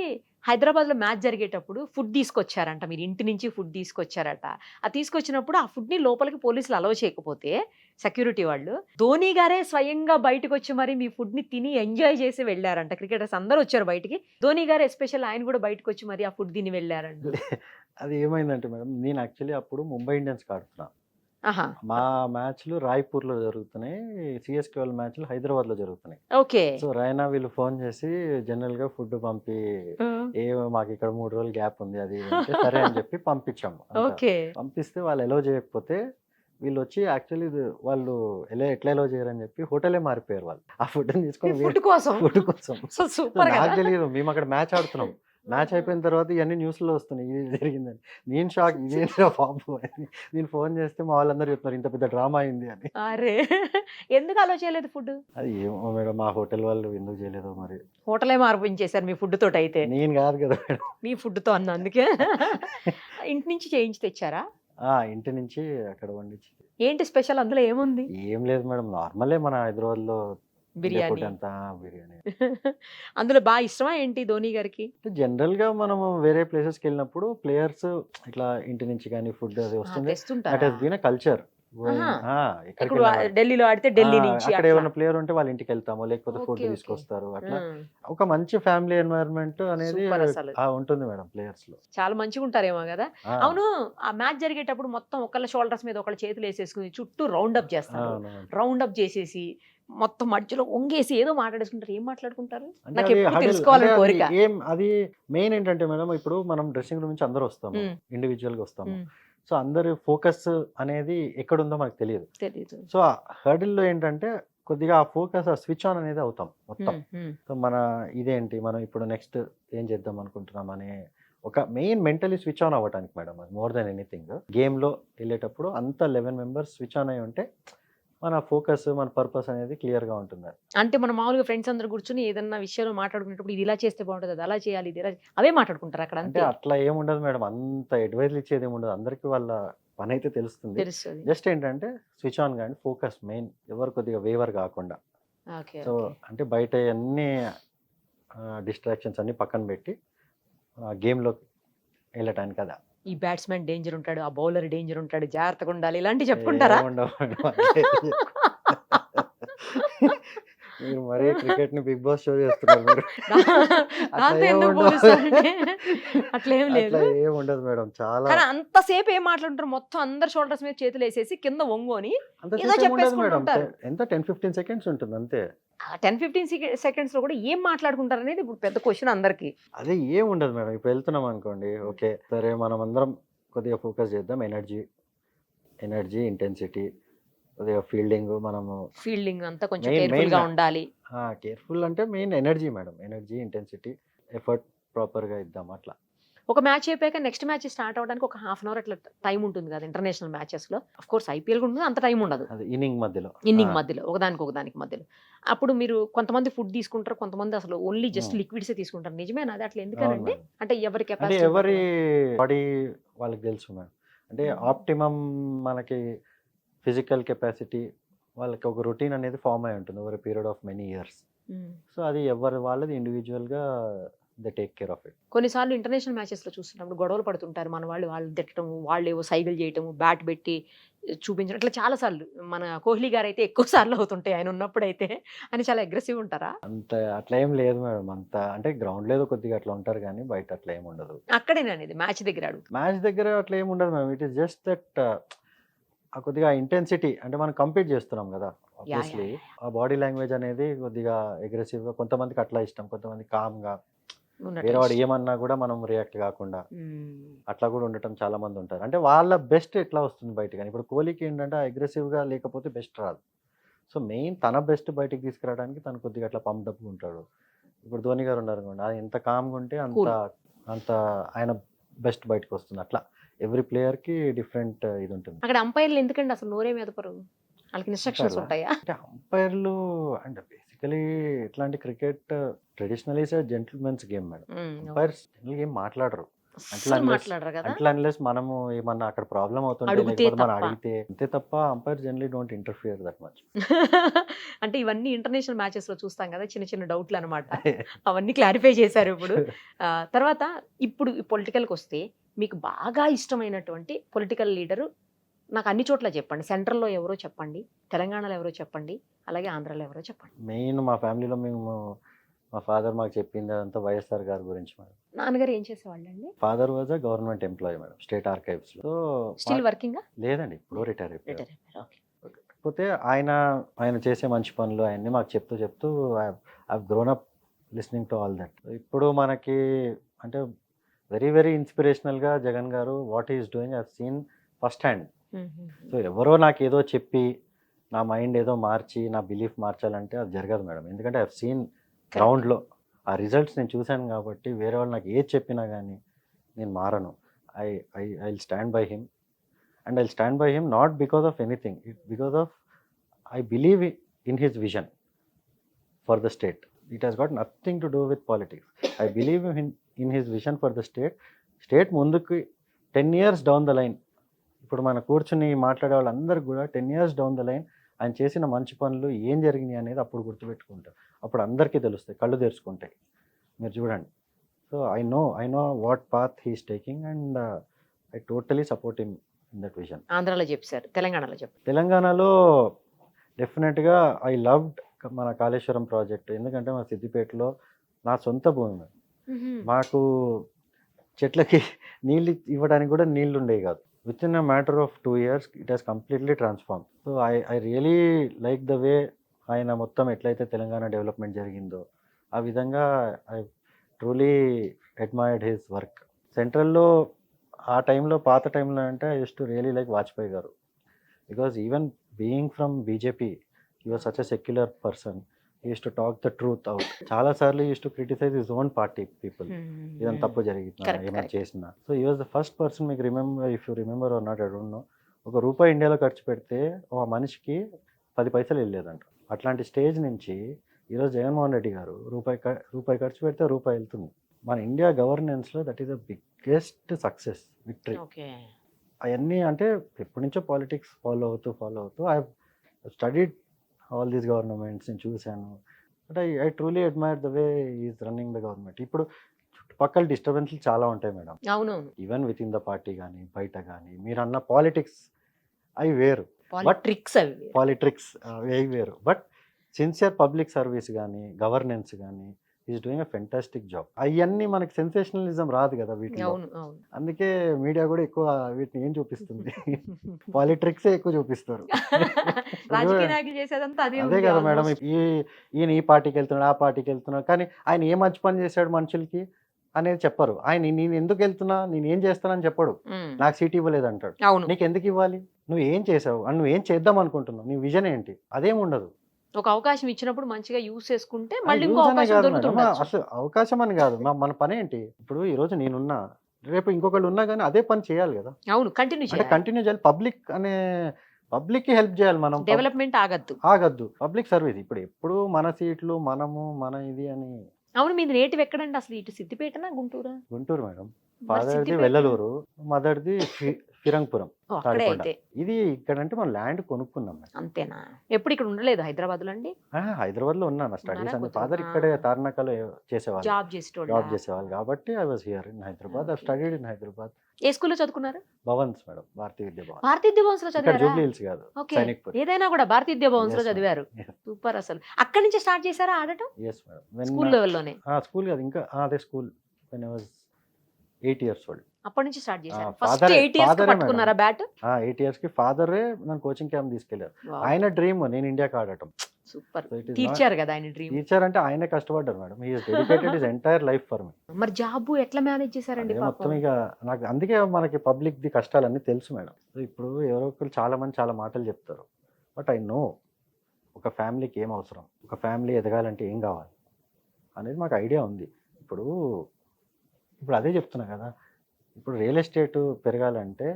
హైదరాబాద్లో మ్యాచ్ జరిగేటప్పుడు ఫుడ్ తీసుకొచ్చారంట, మీరు ఇంటి నుంచి ఫుడ్ తీసుకొచ్చారట. ఆ తీసుకొచ్చినప్పుడు ఆ ఫుడ్ని లోపలికి పోలీసులు అలౌ చేయకపోతే సెక్యూరిటీ వాళ్ళు, ధోని గారే స్వయంగా బయటకు వచ్చి మరి మీ ఫుడ్ని తిని ఎంజాయ్ చేసి వెళ్ళారంట. క్రికెటర్స్ అందరూ వచ్చారు బయటికి, ధోని గారు ఎస్పెషల్ ఆయన కూడా బయటకు వచ్చి మరి ఆ ఫుడ్ తిని వెళ్ళారంట. అది ఏమైందంటే మేడం, నేను యాక్చువల్లీ అప్పుడు ముంబై ఇండియన్స్ ఆడుతున్నా. ఆహా, మా మ్యాచ్లు రాయ్పూర్లో జరుగుతున్నాయి, సిఎస్కే వాళ్ళ మ్యాచ్లు హైదరాబాద్లో జరుగుతున్నాయి. ఓకే. సో రైనా వీళ్ళు ఫోన్ చేసి జనరల్గా ఫుడ్ పంపి, మాకు ఇక్కడ 3 రోజులు గ్యాప్ ఉంది అది ఇది అంటే సరే అని చెప్పి పంపించాము. ఓకే. పంపిస్తే వాళ్ళు ఎలో చేయకపోతే వీళ్ళు వచ్చి యాక్చువల్లీ వాళ్ళు ఎట్లా ఎలో చేయరని చెప్పి హోటలే మారిపోయారు వాళ్ళు. ఆ ఫుడ్ తీసుకొని ఫుడ్ కోసం. ఫుడ్ కోసం. సూపర్. నాకు తెలియదు, మేము అక్కడ మ్యాచ్ ఆడుతున్నాం. మ్యాచ్ అయిపోయిన తర్వాత ఇవన్నీ న్యూస్లో వస్తున్నాయి, ఇది జరిగిందని. నేను షాక్, ఇదేంటో బాబు అని. నేను ఫోన్ చేస్తే మా వాళ్ళందరూ చెప్తున్నారు ఇంత పెద్ద డ్రామా అయింది అని. అరే, ఎందుకు అలో చేయలేదు ఫుడ్? అది ఏమో మేడం, మా హోటల్ వాళ్ళు ఎందుకు చేయలేదో మరి. హోటలే మార్పించేశారు మీ ఫుడ్ తోటి అయితే. నేను కాదు కదా మేడం, మీ ఫుడ్ తో అన్న అందుకే. ఇంటి నుంచి చేయించి తెచ్చారా? ఇంటి నుంచి అక్కడ వండించి. ఏంటి స్పెషల్ అందులో ఏముంది? ఏం లేదు మేడం, నార్మలే మన హైదరాబాద్లో బిర్యానీ. అంతా బిర్యానీ. అందులో బాగా ఇష్టమా ఏంటి ధోని గారికి? జనరల్ గా మనం వేరే ప్లేసెస్కి వెళ్ళినప్పుడు ప్లేయర్స్ ఇట్లా ఇంటి నుంచి కానీ ఫుడ్ అది వస్తుంది. దట్ తెస్తుంటారా? Has been a culture. ఇప్పుడు ఢిల్లీలో ఆడితే ఢిల్లీ నుంచి అక్కడ అట్లా. ఏమైనా ప్లేయర్ ఉంటే వాళ్ళ ఇంటికి వెళ్తాము, లేకపోతే ఫుడ్ ఓకే, ఓకే. తీసుకొస్తారు. అట్లా ఉమ్. ఒక మంచి ఫ్యామిలీ ఎన్వైరన్మెంట్ అనేది సూపర్ అసలు. ఉంటుంది మేడం ప్లేయర్స్ లో. చాలా మంచిగా ఉంటారేమో కదా. అవును, ఆ మ్యాచ్ జరిగేటప్పుడు మొత్తం ఒకళ్ళ షోల్డర్స్ మీద ఒకళ్ళ చేతులు వేసేసుకుని చుట్టూ రౌండ్ అప్ చేస్తారు. రౌండ్ అప్ చేసేసి మొత్తం మధ్యలో వంగేసి ఏదో మాట్లాడేసుకుంటారు. ఏం మాట్లాడుకుంటారు? నాకు ఎప్పుడు తెలుసుకోవాలని కోరిక. అది మెయిన్ ఏంటంటే మేడం, ఇప్పుడు మనం డ్రెస్సింగ్ రూమ్ నుంచి అందరూ వస్తాము, ఇండివిజువల్ గా వస్తాము. సో అందరి ఫోకస్ అనేది ఎక్కడుందో మనకు తెలియదు. సో ఆ హర్డిల్లో ఏంటంటే కొద్దిగా ఆ ఫోకస్, ఆ స్విచ్ ఆన్ అనేది అవుతాం మొత్తం. సో మన ఇదేంటి, మనం ఇప్పుడు నెక్స్ట్ ఏం చేద్దాం అనుకుంటున్నాం అనే ఒక మెయిన్ మెంటలీ స్విచ్ ఆన్ అవ్వడానికి మేడం, అది మోర్ దెన్ ఎనీథింగ్. గేమ్లో వెళ్ళేటప్పుడు అంతా 11 మెంబర్స్ స్విచ్ ఆన్ అయి ఉంటే మన ఫోకస్, మన పర్పస్ అనేది క్లియర్గా ఉంటుంది. అంటే మనం మామూలుగా ఫ్రెండ్స్ అందరు కూర్చొని ఏదన్నా విషయాలు మాట్లాడుకునేటప్పుడు ఇది ఇలా చేస్తే బాగుంటుంది, అది అలా చేయాలి, ఇది అవే మాట్లాడుకుంటారు అక్కడ. అంటే అట్లా ఏముండదు మేడం, అంత అడ్వైజ్లు ఇచ్చేది ఏముండదు. అందరికీ వాళ్ళ పని అయితే తెలుస్తుంది. జస్ట్ ఏంటంటే స్విచ్ ఆన్ కానీ ఫోకస్ మెయిన్, ఎవరు కొద్దిగా వేవర్ కాకుండా. సో అంటే బయట అన్ని డిస్ట్రాక్షన్స్ అన్ని పక్కన పెట్టి గేమ్లో వెళ్ళటానికి. కదా, ఈ బ్యాట్స్మెన్ డేంజర్ ఉంటాడు, ఆ బౌలర్ డేంజర్ ఉంటాడు, జాగ్రత్తగా ఉండాలి, ఇలాంటివి చెప్పుకుంటారా? మీరు మరీ క్రికెట్ ని బిగ్ బాస్ షో చేస్తున్నారు మీరు. అట్లేం లేదు, ఏం ఉండదు మేడం. చాలా అంతసేపు ఏం మాట్లాడుతుంటారు, మొత్తం అందరు షోల్డర్స్ మీద చేతులు వేసేసి కింద వంగోని ఎంత 10-15 సెకండ్స్ ఉంటుంది అంతే. 10-15 సెకండ్స్ లో కూడా ఏం మాట్లాడుకుంటారు అనేది ఇప్పుడు పెద్ద క్వశ్చన్ అందరికి. అదే ఏం ఉండదు మేడం. ఇప్పుడు వెళ్తున్నాం అనుకోండి, ఓకే సరే మనం అందరం కొద్దిగా ఫోకస్ చేద్దాం, ఎనర్జీ ఇంటెన్సిటీ, కొద్దిగా ఫీల్డింగ్ అంతా కొంచెం కేర్ఫుల్ గా ఉండాలి. కేర్ఫుల్ అంటే main energy madam, energy intensity, effort proper గా ఇద్దాం. అట్లా ఒక మ్యాచ్ అయిపోయాక నెక్స్ట్ మ్యాచ్ స్టార్ట్ అవడానికి ఒక హాఫ్ అన్ అవర్ అట్లా టైం ఉంటుంది కదా ఇంటర్నేషనల్ మ్యాచెస్ లో. ఆఫ్ కోర్స్ ఐపీఎల్ ఉంటుంది, అంత టైం ఉండదు. ఇన్నింగ్ మధ్యలో ఒకదానికి మధ్యలో. అప్పుడు మీరు కొంతమంది ఫుడ్ తీసుకుంటారు, కొంతమంది అసలు ఓన్లీ జస్ట్ లిక్విడ్స్ తీసుకుంటారు. నిజమేనా అది? అట్లా ఎందుకంటే అంటే ఎవరి బాడీ వాళ్ళకి తెలుసు మేడం. అంటే ఆప్టిమమ్ మనకి ఫిజికల్ కెపాసిటీ, వాళ్ళకి ఒక రొటీన్ అనేది ఫామ్ అయి ఉంటుంది over period of many years. So అది ఎవరి వాళ్ళది ఇండివిజువల్గా they take care of it. కొన్నిసార్లు ఇంటర్నేషనల్ మ్యాచెస్లో చూస్తున్నప్పుడు గొడవలు పడుతుంటారు, మన వాళ్ళు తిట్టడం, వాళ్ళు ఏవో సైకిల్ చేయటము, బ్యాట్ పెట్టి చూపించడం, ఇట్లా చాలాసార్లు. మన కోహ్లీ గారు అయితే ఎక్కువ సార్లు అవుతుంటాయి ఆయన ఉన్నప్పుడు అయితే. అని చాలా అగ్రెసివ్ ఉంటారా? అంత అట్లా ఏం లేదు మేడం. అంత అంటే గ్రౌండ్ లేదు, కొద్దిగా అట్లా ఉంటారు కానీ బయట అట్లా ఏమి ఉండదు. అక్కడేనండి మ్యాచ్ దగ్గర మ్యాచ్ దగ్గర అట్లా ఏమి ఉండదు madam. It is just that కొద్దిగా ఇంటెన్సిటీ, అంటే మనం కంపీట్ చేస్తున్నాం కదా, ఆబ్వియస్లీ ఆ బాడీ లాంగ్వేజ్ అనేది కొద్దిగా అగ్రెసివ్గా. కొంతమందికి అట్లా ఇష్టం, కొంతమంది కామ్గా, వేరే వాడు ఏమన్నా కూడా మనం రియాక్ట్ కాకుండా అట్లా కూడా ఉండటం చాలా మంది ఉంటారు. అంటే వాళ్ళ బెస్ట్ ఎట్లా వస్తుంది బయట. కానీ ఇప్పుడు కోహ్లీకి ఏంటంటే అగ్రెసివ్గా లేకపోతే బెస్ట్ రాదు. సో మెయిన్ తన బెస్ట్ బయటికి తీసుకురావడానికి తను కొద్దిగా అట్లా పంప్డప్గా ఉంటాడు. ఇప్పుడు ధోని గారు ఉన్నారు అనుకోండి, అది ఎంత కామ్గా ఉంటే అంత ఆయన బెస్ట్ బయటకు వస్తుంది. అట్లా ఎవ్రీ ప్లేయర్ కి డిఫరెంట్ ఇది ఉంటుంది. అక్కడ అంపైర్లు ఎందుకండి అసలు నోరే మీద పరుగు? వాళ్ళకి ఇన్స్ట్రక్షన్స్ ఉంటాయా? అంటే అంపైర్లు అంటే బేసికలీ ఇట్లాంటి cricket traditional is gentlemen's game madam. Umpires general game మాట్లాడరు. అస్సలు మాట్లాడరు కదా. అట్లా అన్లెస్ మనము ఏమన్నా అక్కడ ప్రాబ్లం అవుతుంటే అడిగితే లేకపోతే మనం తప్ప. అడిగితే అంతే తప్ప umpire generally don't interfere that much. అంటే ఇవన్నీ ఇంటర్నేషనల్ మ్యాచెస్ లో చూస్తాం కదా, చిన్న చిన్న డౌట్లు అనమాట. అవన్నీ క్లారిఫై చేశారు ఇప్పుడు. తర్వాత ఇప్పుడు పొలిటికల్కి వస్తే మీకు బాగా ఇష్టమైనటువంటి పొలిటికల్ లీడరు నాకు అన్ని చోట్ల చెప్పండి. సెంట్రల్లో ఎవరో చెప్పండి, తెలంగాణలో ఎవరో చెప్పండి, అలాగే ఆంధ్రాలో ఎవరో చెప్పండి. మెయిన్ మా ఫ్యామిలీలో మేము మా ఫాదర్ మాకు చెప్పింది అదంతా వైఎస్ఆర్ గారి గురించి మేడం. నాన్నగారు ఏం చేసేవాళ్ళండి? Father was a government employee madam, state archives లో. Still working? లేదండి, ఇప్పుడు రిటైర్ అయిపోయారు. రిటైర్ అయిపోయారు. ఓకే. కాకపోతే ఆయన చేసే మంచి పనులు అవన్నీ మాకు చెప్తూ I grown up listening to all that. ఇప్పుడు మనకి అంటే వెరీ వెరీ ఇన్స్పిరేషనల్గా జగన్ గారు what is doing I seen first hand. So ఎవరో నాకు ఏదో చెప్పి నా మైండ్ ఏదో మార్చి నా బిలీఫ్ మార్చాలంటే అది జరగదు మేడం. ఎందుకంటే ఐ సీన్ గ్రౌండ్లో ఆ రిజల్ట్స్ నేను చూశాను కాబట్టి వేరే వాళ్ళు నాకు ఏది చెప్పినా కానీ నేను మారను. I will stand by him and I will stand by him not because of anything, because of I believe in his vision for the state. It has got nothing to do with politics. I believe in his vision for the state ముందుకు 10 years down the line. ఇప్పుడు మన కూర్చుని మాట్లాడే వాళ్ళందరూ కూడా 10 years down the line ఆయన చేసిన మంచి పనులు ఏం జరిగినాయి అనేది అప్పుడు గుర్తుపెట్టుకుంటారు. అప్పుడు అందరికీ తెలుస్తాయి, కళ్ళు తెరుచుకుంటాయి. మీరు చూడండి. So I know what path he's taking and I totally support him in that vision. ఆంధ్రాలో చెప్పారు, తెలంగాణలో చెప్పారు. తెలంగాణలో డెఫినెట్గా ఐ లవ్డ్ మన కాళేశ్వరం ప్రాజెక్ట్. ఎందుకంటే మా సిద్దిపేటలో నా సొంత భూమి. మాకు చెట్లకి నీళ్ళు ఇవ్వడానికి కూడా నీళ్ళు ఉండేవి కాదు. Within a matter of 2 years it has completely transform. So I really like the way ఆయన మొత్తం ఎట్లయితే తెలంగాణ డెవలప్మెంట్ జరిగిందో ఆ విధంగా I truly admired his work. సెంట్రల్లో ఆ టైంలో పాత టైంలో అంటే I used to really like Vajpayee garu. Because even being from BJP he was such a secular person. he used to talk the truth out. చాలా సార్లు he used to criticize his own party people. ఇదంతా తప్పు జరిగిందా ఏమైనా చేసినా. So he was the first person, మీకు remember, if you remember or not I don't know, ₹1 ఇండియాలో ఖర్చు పెడితే ఒక మనిషికి 10 పైసలు వెళ్ళలేదంట. అట్లాంటి స్టేజ్ నుంచి ఈరోజు జగన్మోహన్ రెడ్డి గారు రూపాయి ఖర్చు పెడితే రూపాయి వెళ్తుంది. మన ఇండియా గవర్నెన్స్లో that is the biggest success, victory. అవన్నీ అంటే ఎప్పటి నుంచో పాలిటిక్స్ ఫాలో అవుతూ I studied all these governments నేను చూశాను. But I truly admire the way is running the government. ఇప్పుడు చుట్టుపక్కల డిస్టర్బెన్స్లు చాలా ఉంటాయి మేడం. అవునవును. Even within the party కానీ బయట కానీ మీరు అన్న పాలిటిక్స్ అవి వేరు, పాలిటిక్స్ అవి వేరు. బట్ సిన్సియర్ పబ్లిక్ సర్వీస్ కానీ గవర్నెన్స్ కానీ is doing a fantastic job. అవన్నీ మనకి సెన్సేషనలిజం రాదు కదా వీటిలో. అందుకే మీడియా కూడా ఎక్కువ వీటిని ఏం చూపిస్తుంది, పాలిటిక్సే ఎక్కువ చూపిస్తారు. అదే కదా మేడం, ఈయన ఈ పార్టీకి వెళ్తున్నాడు, ఆ పార్టీకి వెళ్తున్నాడు, కానీ ఆయన ఏ మంచి పని చేశాడు మనుషులకి అనేది చెప్పరు. ఆయన నేను ఎందుకు వెళ్తున్నా, నేను ఏం చేస్తానని చెప్పడు. నాకు సీట్ ఇవ్వలేదు అంటాడు. నీకు ఎందుకు ఇవ్వాలి, నువ్వు ఏం చేసావు అని, నువ్వు ఏం చేద్దాం అనుకుంటున్నావు, నీ విజన్ ఏంటి, అదేం ఉండదు. ఒక అవకాశం ఇచ్చినప్పుడు మంచిగా యూస్ చేసుకుంటే మళ్ళీ ఇంకో అవకాశం దొరుకుతుంది. అసలు అవకాశం అని కాదు, మన పని ఏంటి. ఇప్పుడు ఈ రోజు నేనున్నా, రేపు ఇంకొకళ్ళు ఉన్నా కానీ అదే పని చేయాలి కదా. అవును, కంటిన్యూ చేయాలి. పబ్లిక్ కి హెల్ప్ చేయాలి. మనం డెవలప్మెంట్ ఆగద్దు, పబ్లిక్ సర్వీస్. ఇప్పుడు ఎప్పుడు మన సీట్లు మన ఇది అని. అవును, మీది నేటివ్ ఎక్కడండి అసలు? ఇటు సిద్దిపేటనా గుంటూరు మేడం. ఫాదర్ది వెల్లలూరు, మదర్ది ఫిరంగపురం. ఇది ఇక్కడ అంటే మనం ల్యాండ్ కొనుక్కున్నాం. అంతేనా? ఎప్పుడు ఇక్కడ ఉండలేదు హైదరాబాద్ లో అండి? హైదరాబాద్ లో ఉన్నాను స్టడీస్ అని. ఫాదర్ ఇక్కడే తార్నాకలో చేసేవాళ్ళు, జాబ్ చేసేవాళ్ళు కాబట్టి I was here in Hyderabad. I studied in Hyderabad. ఏ స్కూల్లో చదువుకున్నారు? భవన్స్ మేడం, భారతీయ విద్యా భవన్. భారతీయ విద్యా భవన్స్ లో చదివారు? జూబ్లీ హిల్స్ కాదు, సైనిక్పూర్. ఏదైనా కూడా భారతీయ విద్యా భవన్స్ లో చదివారు. సూపర్. అసలు అక్కడి నుంచి స్టార్ట్ చేశారా ఆడటం? yes మేడం, స్కూల్ లెవెల్లోనే? స్కూల్ కాదు, ఇంకా అదే school. when I was 8 years old. అప్పటి నుంచి స్టార్ట్ చేశారు. ఫస్ట్ 8 years కి పట్టుకున్నారా బ్యాట్? 8 years కి ఫాదరే నన్ను కోచింగ్ క్యాంప్ తీసుకెళ్లారు. ఆయన డ్రీమ్ నేను ఇండియాకి ఆడటం. సూపర్. టీచర్ కదా ఆయన డ్రీమ్. టీచర్ అంటే ఆయనే కష్టపడ్డారు madam. He is dedicated his entire life for me. మరి జాబ్ ఎట్లా మేనేజ్ చేశారండి? మొత్తం ఇక నాకు అందుకే మనకి పబ్లిక్ ది కష్టాలన్నీ తెలుసు మేడం. ఇప్పుడు ఎవరో ఒకరు చాలా మంది చాలా మాటలు చెప్తారు, బట్ ఐ నో ఒక ఫ్యామిలీకి ఏం అవసరం, ఒక ఫ్యామిలీ ఎదగాలంటే ఏం కావాలి అనేది మాకు ఐడియా ఉంది. ఇప్పుడు అదే చెప్తున్నా కదా, ఇప్పుడు రియల్ ఎస్టేట్ పెరగాలంటే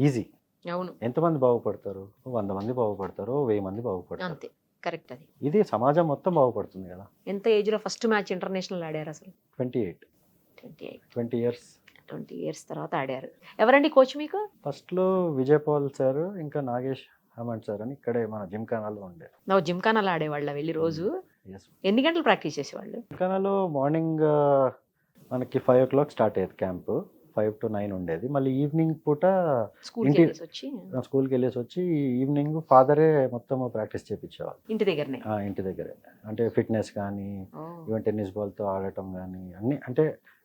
ఈజీ. అవును. ఎంతమంది బాగుపడతారు? 100 మంది బాగుపడతారు, 1000 మంది బాగుపడతారు. అంతే, కరెక్ట్. అది ఇది సమాజం మొత్తం బాగుపడుతుంది కదా. ఎంత ఏజ్ లో ఫస్ట్ మ్యాచ్ ఇంటర్నేషనల్ ఆడారు అసలు? 28 20 years. 20 years తర్వాత ఆడారు. ఎవరండి కోచ్ మీకు? ఫస్ట్లో విజయ్ పాల్ సార్ ఇంకా నాగేష్ హేమంత్ సార్ అని ఇక్కడే మన జిమ్ఖానాలో ఉండే. నువ్వు జిమ్ఖానాలో ఆడేవాళ్ళ వెళ్ళి రోజు? ఎస్, ఎన్ని గంటలు ప్రాక్టీస్ చేసేవాళ్ళు? జిమ్ఖానాలో మార్నింగ్ మనకి 5 o'clock స్టార్ట్ అయ్యేది క్యాంపు, 5 to 9 ఉండేది. మళ్ళీ ఈవినింగ్ పూట స్కూల్కి ఇంటి- వెళ్ళేసి వచ్చి స్కూల్కి వెళ్ళేసి వచ్చి ఈవినింగ్ ఫాదరే మొత్తం ప్రాక్టీస్ చేయించేవాళ్ళు. ఇంటి దగ్గరనే? ఇంటి దగ్గరే, అంటే ఫిట్నెస్ కానీ ఈవెన్ టెన్నిస్ బాల్తో ఆడటం కానీ అన్ని, అంటే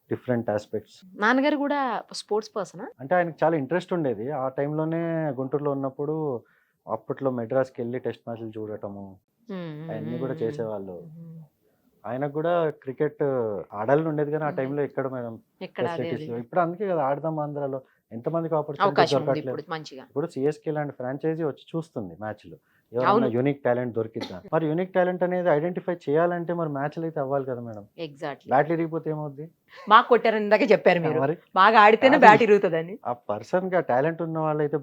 డిఫరెంట్ ఆస్పెక్ట్స్. నాన్నగారు కూడా స్పోర్ట్స్ పర్సనా? అంటే ఆయనకు చాలా ఇంట్రెస్ట్ ఉండేది. ఆ టైంలోనే గుంటూరులో ఉన్నప్పుడు అప్పట్లో మెడ్రాస్కి వెళ్ళి టెస్ట్ మ్యాచ్లు చూడటము అవన్నీ కూడా చేసేవాళ్ళు. ఆయనకు కూడా క్రికెట్ ఆడాలని ఉండేది కానీ ఆ టైంలో ఎక్కడ మేడం ఎక్కడ అదే ఫెసిలిటీస్. ఇప్పుడు అందుకే కదా ఆడదాం ఆంధ్రాలో, ఎంతమందికి ఆపర్చునిటీ అవకాశం ఉంది దొరకట్లేదు. ఇప్పుడు మంచిగా. ఇప్పుడు సిఎస్కే లాంటి ఫ్రాంచైజీ వచ్చి చూస్తుంది మ్యాచ్లు, ఎవరైనా యూనిక్ టాలెంట్ దొరికిద్దా. మరి యూనిక్ టాలెంట్ అనేది ఐడెంటిఫై చేయాలంటే మరి మ్యాచ్లు అయితే అవ్వాలి కదా మేడం. ఎగ్జాక్ట్లీ. బ్యాట్లు ఇరిగిపోతే ఏమవుద్ది బాగా కొట్టారని ఇందాక చెప్పారు మీరు, మరి? బాగా ఆడితేనే అది- బ్యాట్ ఇరుగుతుందని. ఆ పర్సన్ కి ఆ టాలెంట్ ఉన్న వాళ్ళైతే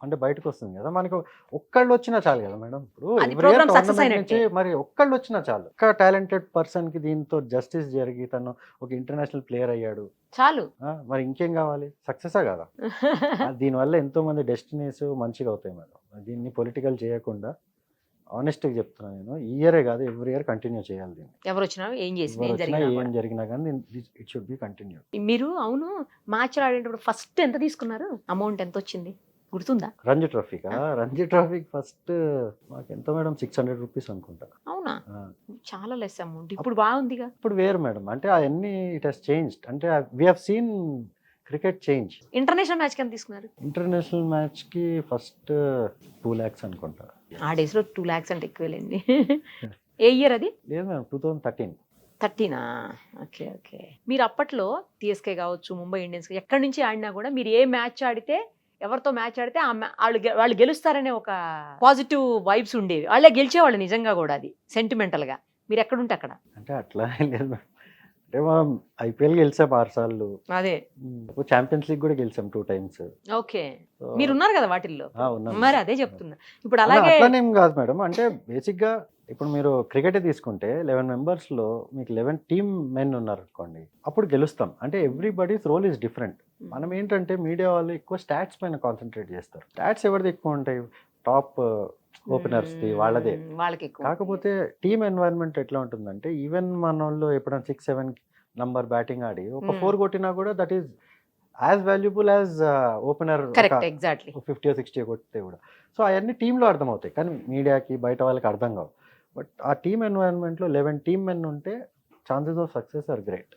అంటే బయటకు వస్తుంది కదా. మనకు ఒక్కళ్ళు వచ్చినా చాలు కదా మేడం. ఇప్పుడు అది every year program success tournament అయినట్టే. నుంచి మరి ఒక్కళ్ళు వచ్చినా చాలు. ఒక్క టాలెంటెడ్ పర్సన్ కి దీంతో జస్టిస్ జరిగి తను ఒక ఇంటర్నేషనల్ ప్లేయర్ అయ్యాడు, చాలు. మరి ఇంకేం కావాలి? సక్సెసా కదా. దీనివల్ల ఎంతో మంది డెస్టినీస్ మంచిగా అవుతాయి మేడం. దీన్ని పొలిటికల్ చేయకుండా ఆనెస్ట్గా చెప్తున్నాను నేను. ఈ ఇయరే కాదు, ఎవ్రీ ఇయర్ కంటిన్యూ చేయాలి దీన్ని. ఎవరు వచ్చినా ఏం చేసినా ఎవరు ఏం వచ్చినా జరిగినా ఏం కూడా. జరిగినా కానీ ఇట్ షుడ్ బి కంటిన్యూ. మీరు అవును మ్యాచ్ ఆడేటప్పుడు ఫస్ట్ ఎంత తీసుకున్నారు? అమౌంట్ ఎంత వచ్చింది గుర్తుందా? రంజీ ట్రోఫీకా? రంజీ ట్రోఫీకి ఫస్ట్ మాకు ఎంత మేడం, 600 రూపీస్ అనుకుంటా. అవునా? ఆ. చాలా లెస్ అమౌంట్. ఇప్పుడు బాగుందిగా. ఇప్పుడు వేరు మేడం, అంటే అవన్నీ ఇట్ హెస్ చేంజ్డ్. అంటే we have seen cricket change. International match ఎంత తీసుకున్నారు? ఇంటర్నేషనల్ మ్యాచ్కి ఫస్ట్ 2 lakhs అనుకుంటా. ఆ డేస్ లో 2 lakhs అంటే ఎక్కువలేండి. ఏ ఇయర్ అది? లేదు మేడం, 2013. 13. Okay okay. మీరు అప్పట్లో సిఎస్కే కావచ్చు, ముంబై ఇండియన్స్ ఎక్కడి నుంచి ఆడినా కూడా మీరు ఏ మ్యాచ్ ఆడితే, ఎవరితో మ్యాచ్ ఆడితే వాళ్ళు గెలుస్తారనే ఒక పాజిటివ్ వైబ్స్ ఉండేవి. వాళ్ళే గెలిచేవాళ్ళు నిజంగా కూడా. అది సెంటిమెంటల్ గా మీరు ఎక్కడుంటే అక్కడ. అంటే అట్లా ఏం లేదు మేడం. అంటే మనం ఐపీఎల్ గెలిచాం 6 సార్లు, అదే ఛాంపియన్స్ లీగ్ కూడా గెలిచాం 2 times. ఓకే. మీరు ఉన్నారు కదా వాటిల్లో. ఉన్నాం. మరి అదే చెప్తున్నా. ఇప్పుడు అలాగే అట్లానేం కాదు మేడం. అంటే బేసిక్గా ఇప్పుడు మీరు క్రికెట్ తీసుకుంటే 11 members లో మీకు 11 టీమ్ మెన్ ఉన్నారు అనుకోండి, అప్పుడు గెలుస్తాం. అంటే ఎవ్రీబడీస్ రోల్ ఈస్ డిఫరెంట్. మనం ఏంటంటే మీడియా వాళ్ళు ఎక్కువ స్టాట్స్ పైన కాన్సన్ట్రేట్ చేస్తారు. స్టాట్స్ ఎవరిది ఎక్కువ ఉంటాయి? టాప్ ఓపెనర్స్ వాళ్ళదే. వాళ్ళకి ఎక్కువ. కాకపోతే టీమ్ ఎన్వైరన్మెంట్ ఎట్లా ఉంటుందంటే, ఈవెన్ మన వాళ్ళు ఎప్పుడైనా 6-7 నంబర్ బ్యాటింగ్ ఆడి ఒక 4 కొట్టినా కూడా that is as valuable as opener correct. Exactly. 50 or 60 కొట్టితే కూడా. సో అవన్నీ టీంలో అర్థమవుతాయి కానీ మీడియాకి బయట వాళ్ళకి అర్థం కావు. బట్ ఆ టీమ్ ఎన్వైరన్మెంట్లో 11 టీమ్ మెన్ ఉంటే chances of success or great.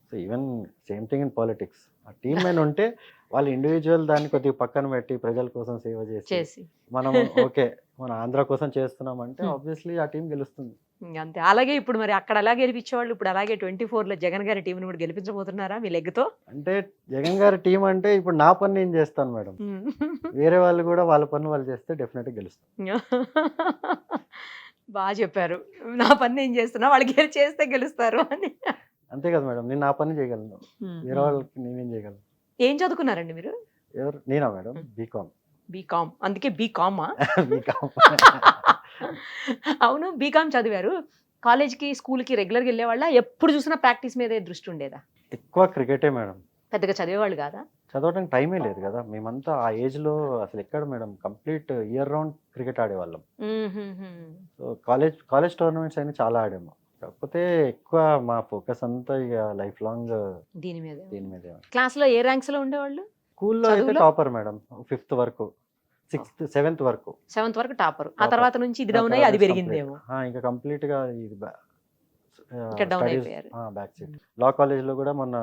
So even same thing in politics. ఆ టీమ్ మెన్ ఉంటే వాళ్ళు ఇండివిజువల్ దాన్ని కొద్దిగా పక్కన పెట్టి ప్రజల కోసం సేవ చేసి మనం ఓకే మన ఆంధ్ర కోసం చేస్తున్నామంటే ఆబ్వియస్లీ ఆ టీం గెలుస్తుంది. అంతే. అలాగే ఇప్పుడు మరి అక్కడ అలా గెలిపించేవాళ్ళు ఇప్పుడు అలాగే 24లో జగన్ గారి టీంని కూడా గెలిపించబోతున్నారా మీ లెగ్తో? అంటే జగన్ గారి టీం అంటే ఇప్పుడు నా పని నేను చేస్తాను మేడం. వేరే వాళ్ళు కూడా వాళ్ళ పని వాళ్ళు చేస్తే డెఫినెట్గా గెలుస్తాం. బాగా చెప్పారు. నా పని నేను చేస్తున్నా, వాళ్ళు చేస్తే గెలుస్తారు అని. అంతే కదా మేడం, నేను నా పని చేయగలను, వేరే వాళ్ళకి నేనేం చేయగలను. ఏం చదువుకున్నారండి మీరు? ఎవరు? నేనా మేడం? బీకామ్. బీకామ్. అందుకే బీకామా? బీకామ్. అవును, బీకామ్ చదివారు. కాలేజ్కి స్కూల్కి రెగ్యులర్గా వెళ్ళేవాళ్ళ? ఎప్పుడు చూసినా ప్రాక్టీస్ మీదే దృష్టి ఉండేదా? ఎక్కువ క్రికెటే మేడం. పెద్దగా చదివేవాళ్ళు కాదా? చదవడానికి టైమే లేదు కదా. మేమంతా ఆ ఏజ్లో అసలు ఎక్కడ madam, complete year round cricket ఆడేవాళ్ళం. సో కాలేజ్ టోర్నమెంట్స్ అయినా చాలా ఆడాము. కాకపోతే ఎక్కువ మా ఫోకస్ అంతా ఇక లైఫ్ లాంగ్ దీని మీదే. క్లాస్లో ఏ ర్యాంక్స్ లో ఉండేవాళ్ళు? స్కూల్లో అయితే టాపర్ మేడం, 5th వరకు, 6th 7th వరకు. 7th వరకు టాపర్. ఆ తర్వాత నుంచి ఇది డౌన్ అయ్యి అది పెరిగిందేమో. ఇంకా కంప్లీట్ గా ఇది డౌన్ అయిపోయారు. Back seat. లా కాలేజ్ లో కూడా మొన్న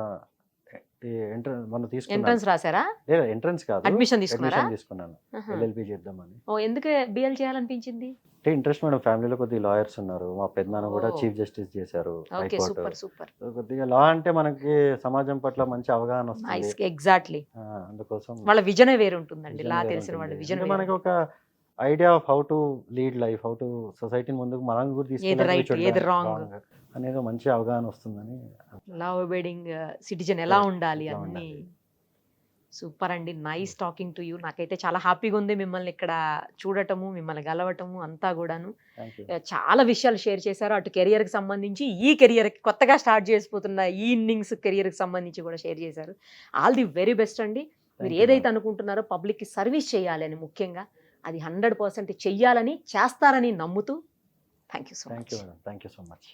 తీసుకున్నాను. ఎంట్రన్స్ రాసారా? లేదా ఎంట్రన్స్ కాదు, అడ్మిషన్ తీసుకున్నాను LLB చేద్దామని. ఓ, ఎందుకు బిఎల్ చేయాలనిపించింది? అంటే ఇంట్రెస్ట్ మేడం. ఫ్యామిలీలో కొద్దిగా లాయర్స్ ఉన్నారు. మా పెద్దనాన్న కూడా చీఫ్ జస్టిస్ చేశారు ఓకే, హైకోర్టు. Super super. కొద్దిగా లా అంటే మనకి సమాజం పట్ల మంచి అవగాహన వస్తుంది. ఎగ్జాక్ట్లీ. అందుకోసం వాళ్ళ విజన్ వేరే ఉంటుందండి. లా తెలిసిన వాళ్ళ విజన్. మనకి ఒక idea of how to lead life, how to సొసైటీని ముందుకు మనం కూడా తీసుకెళ్ళాలి అనేది మంచి అవగాహన వస్తుందని. లా ఒబేడింగ్ సిటిజన్ ఎలా ఉండాలి అన్ని సూపర్ అండి, నైస్ టాకింగ్ టు యూ. నాకైతే చాలా హ్యాపీగా ఉంది మిమ్మల్ని ఇక్కడ చూడటము, మిమ్మల్ని గలవటము అంతా కూడాను. Thank you. చాలా విషయాలు షేర్ చేశారు, అటు కెరియర్కి సంబంధించి, ఈ కెరియర్కి కొత్తగా స్టార్ట్ చేసిపోతున్న ఈ ఇన్నింగ్స్ కెరియర్కి సంబంధించి కూడా షేర్ చేశారు. ఆల్ ది వెరీ బెస్ట్ అండి. మీరు Thank you, ఏదైతే అనుకుంటున్నారో పబ్లిక్కి సర్వీస్ చేయాలని, ముఖ్యంగా అది 100% చెయ్యాలని, చేస్తారని నమ్ముతూ thank you so thank much. You madam, thank you so much.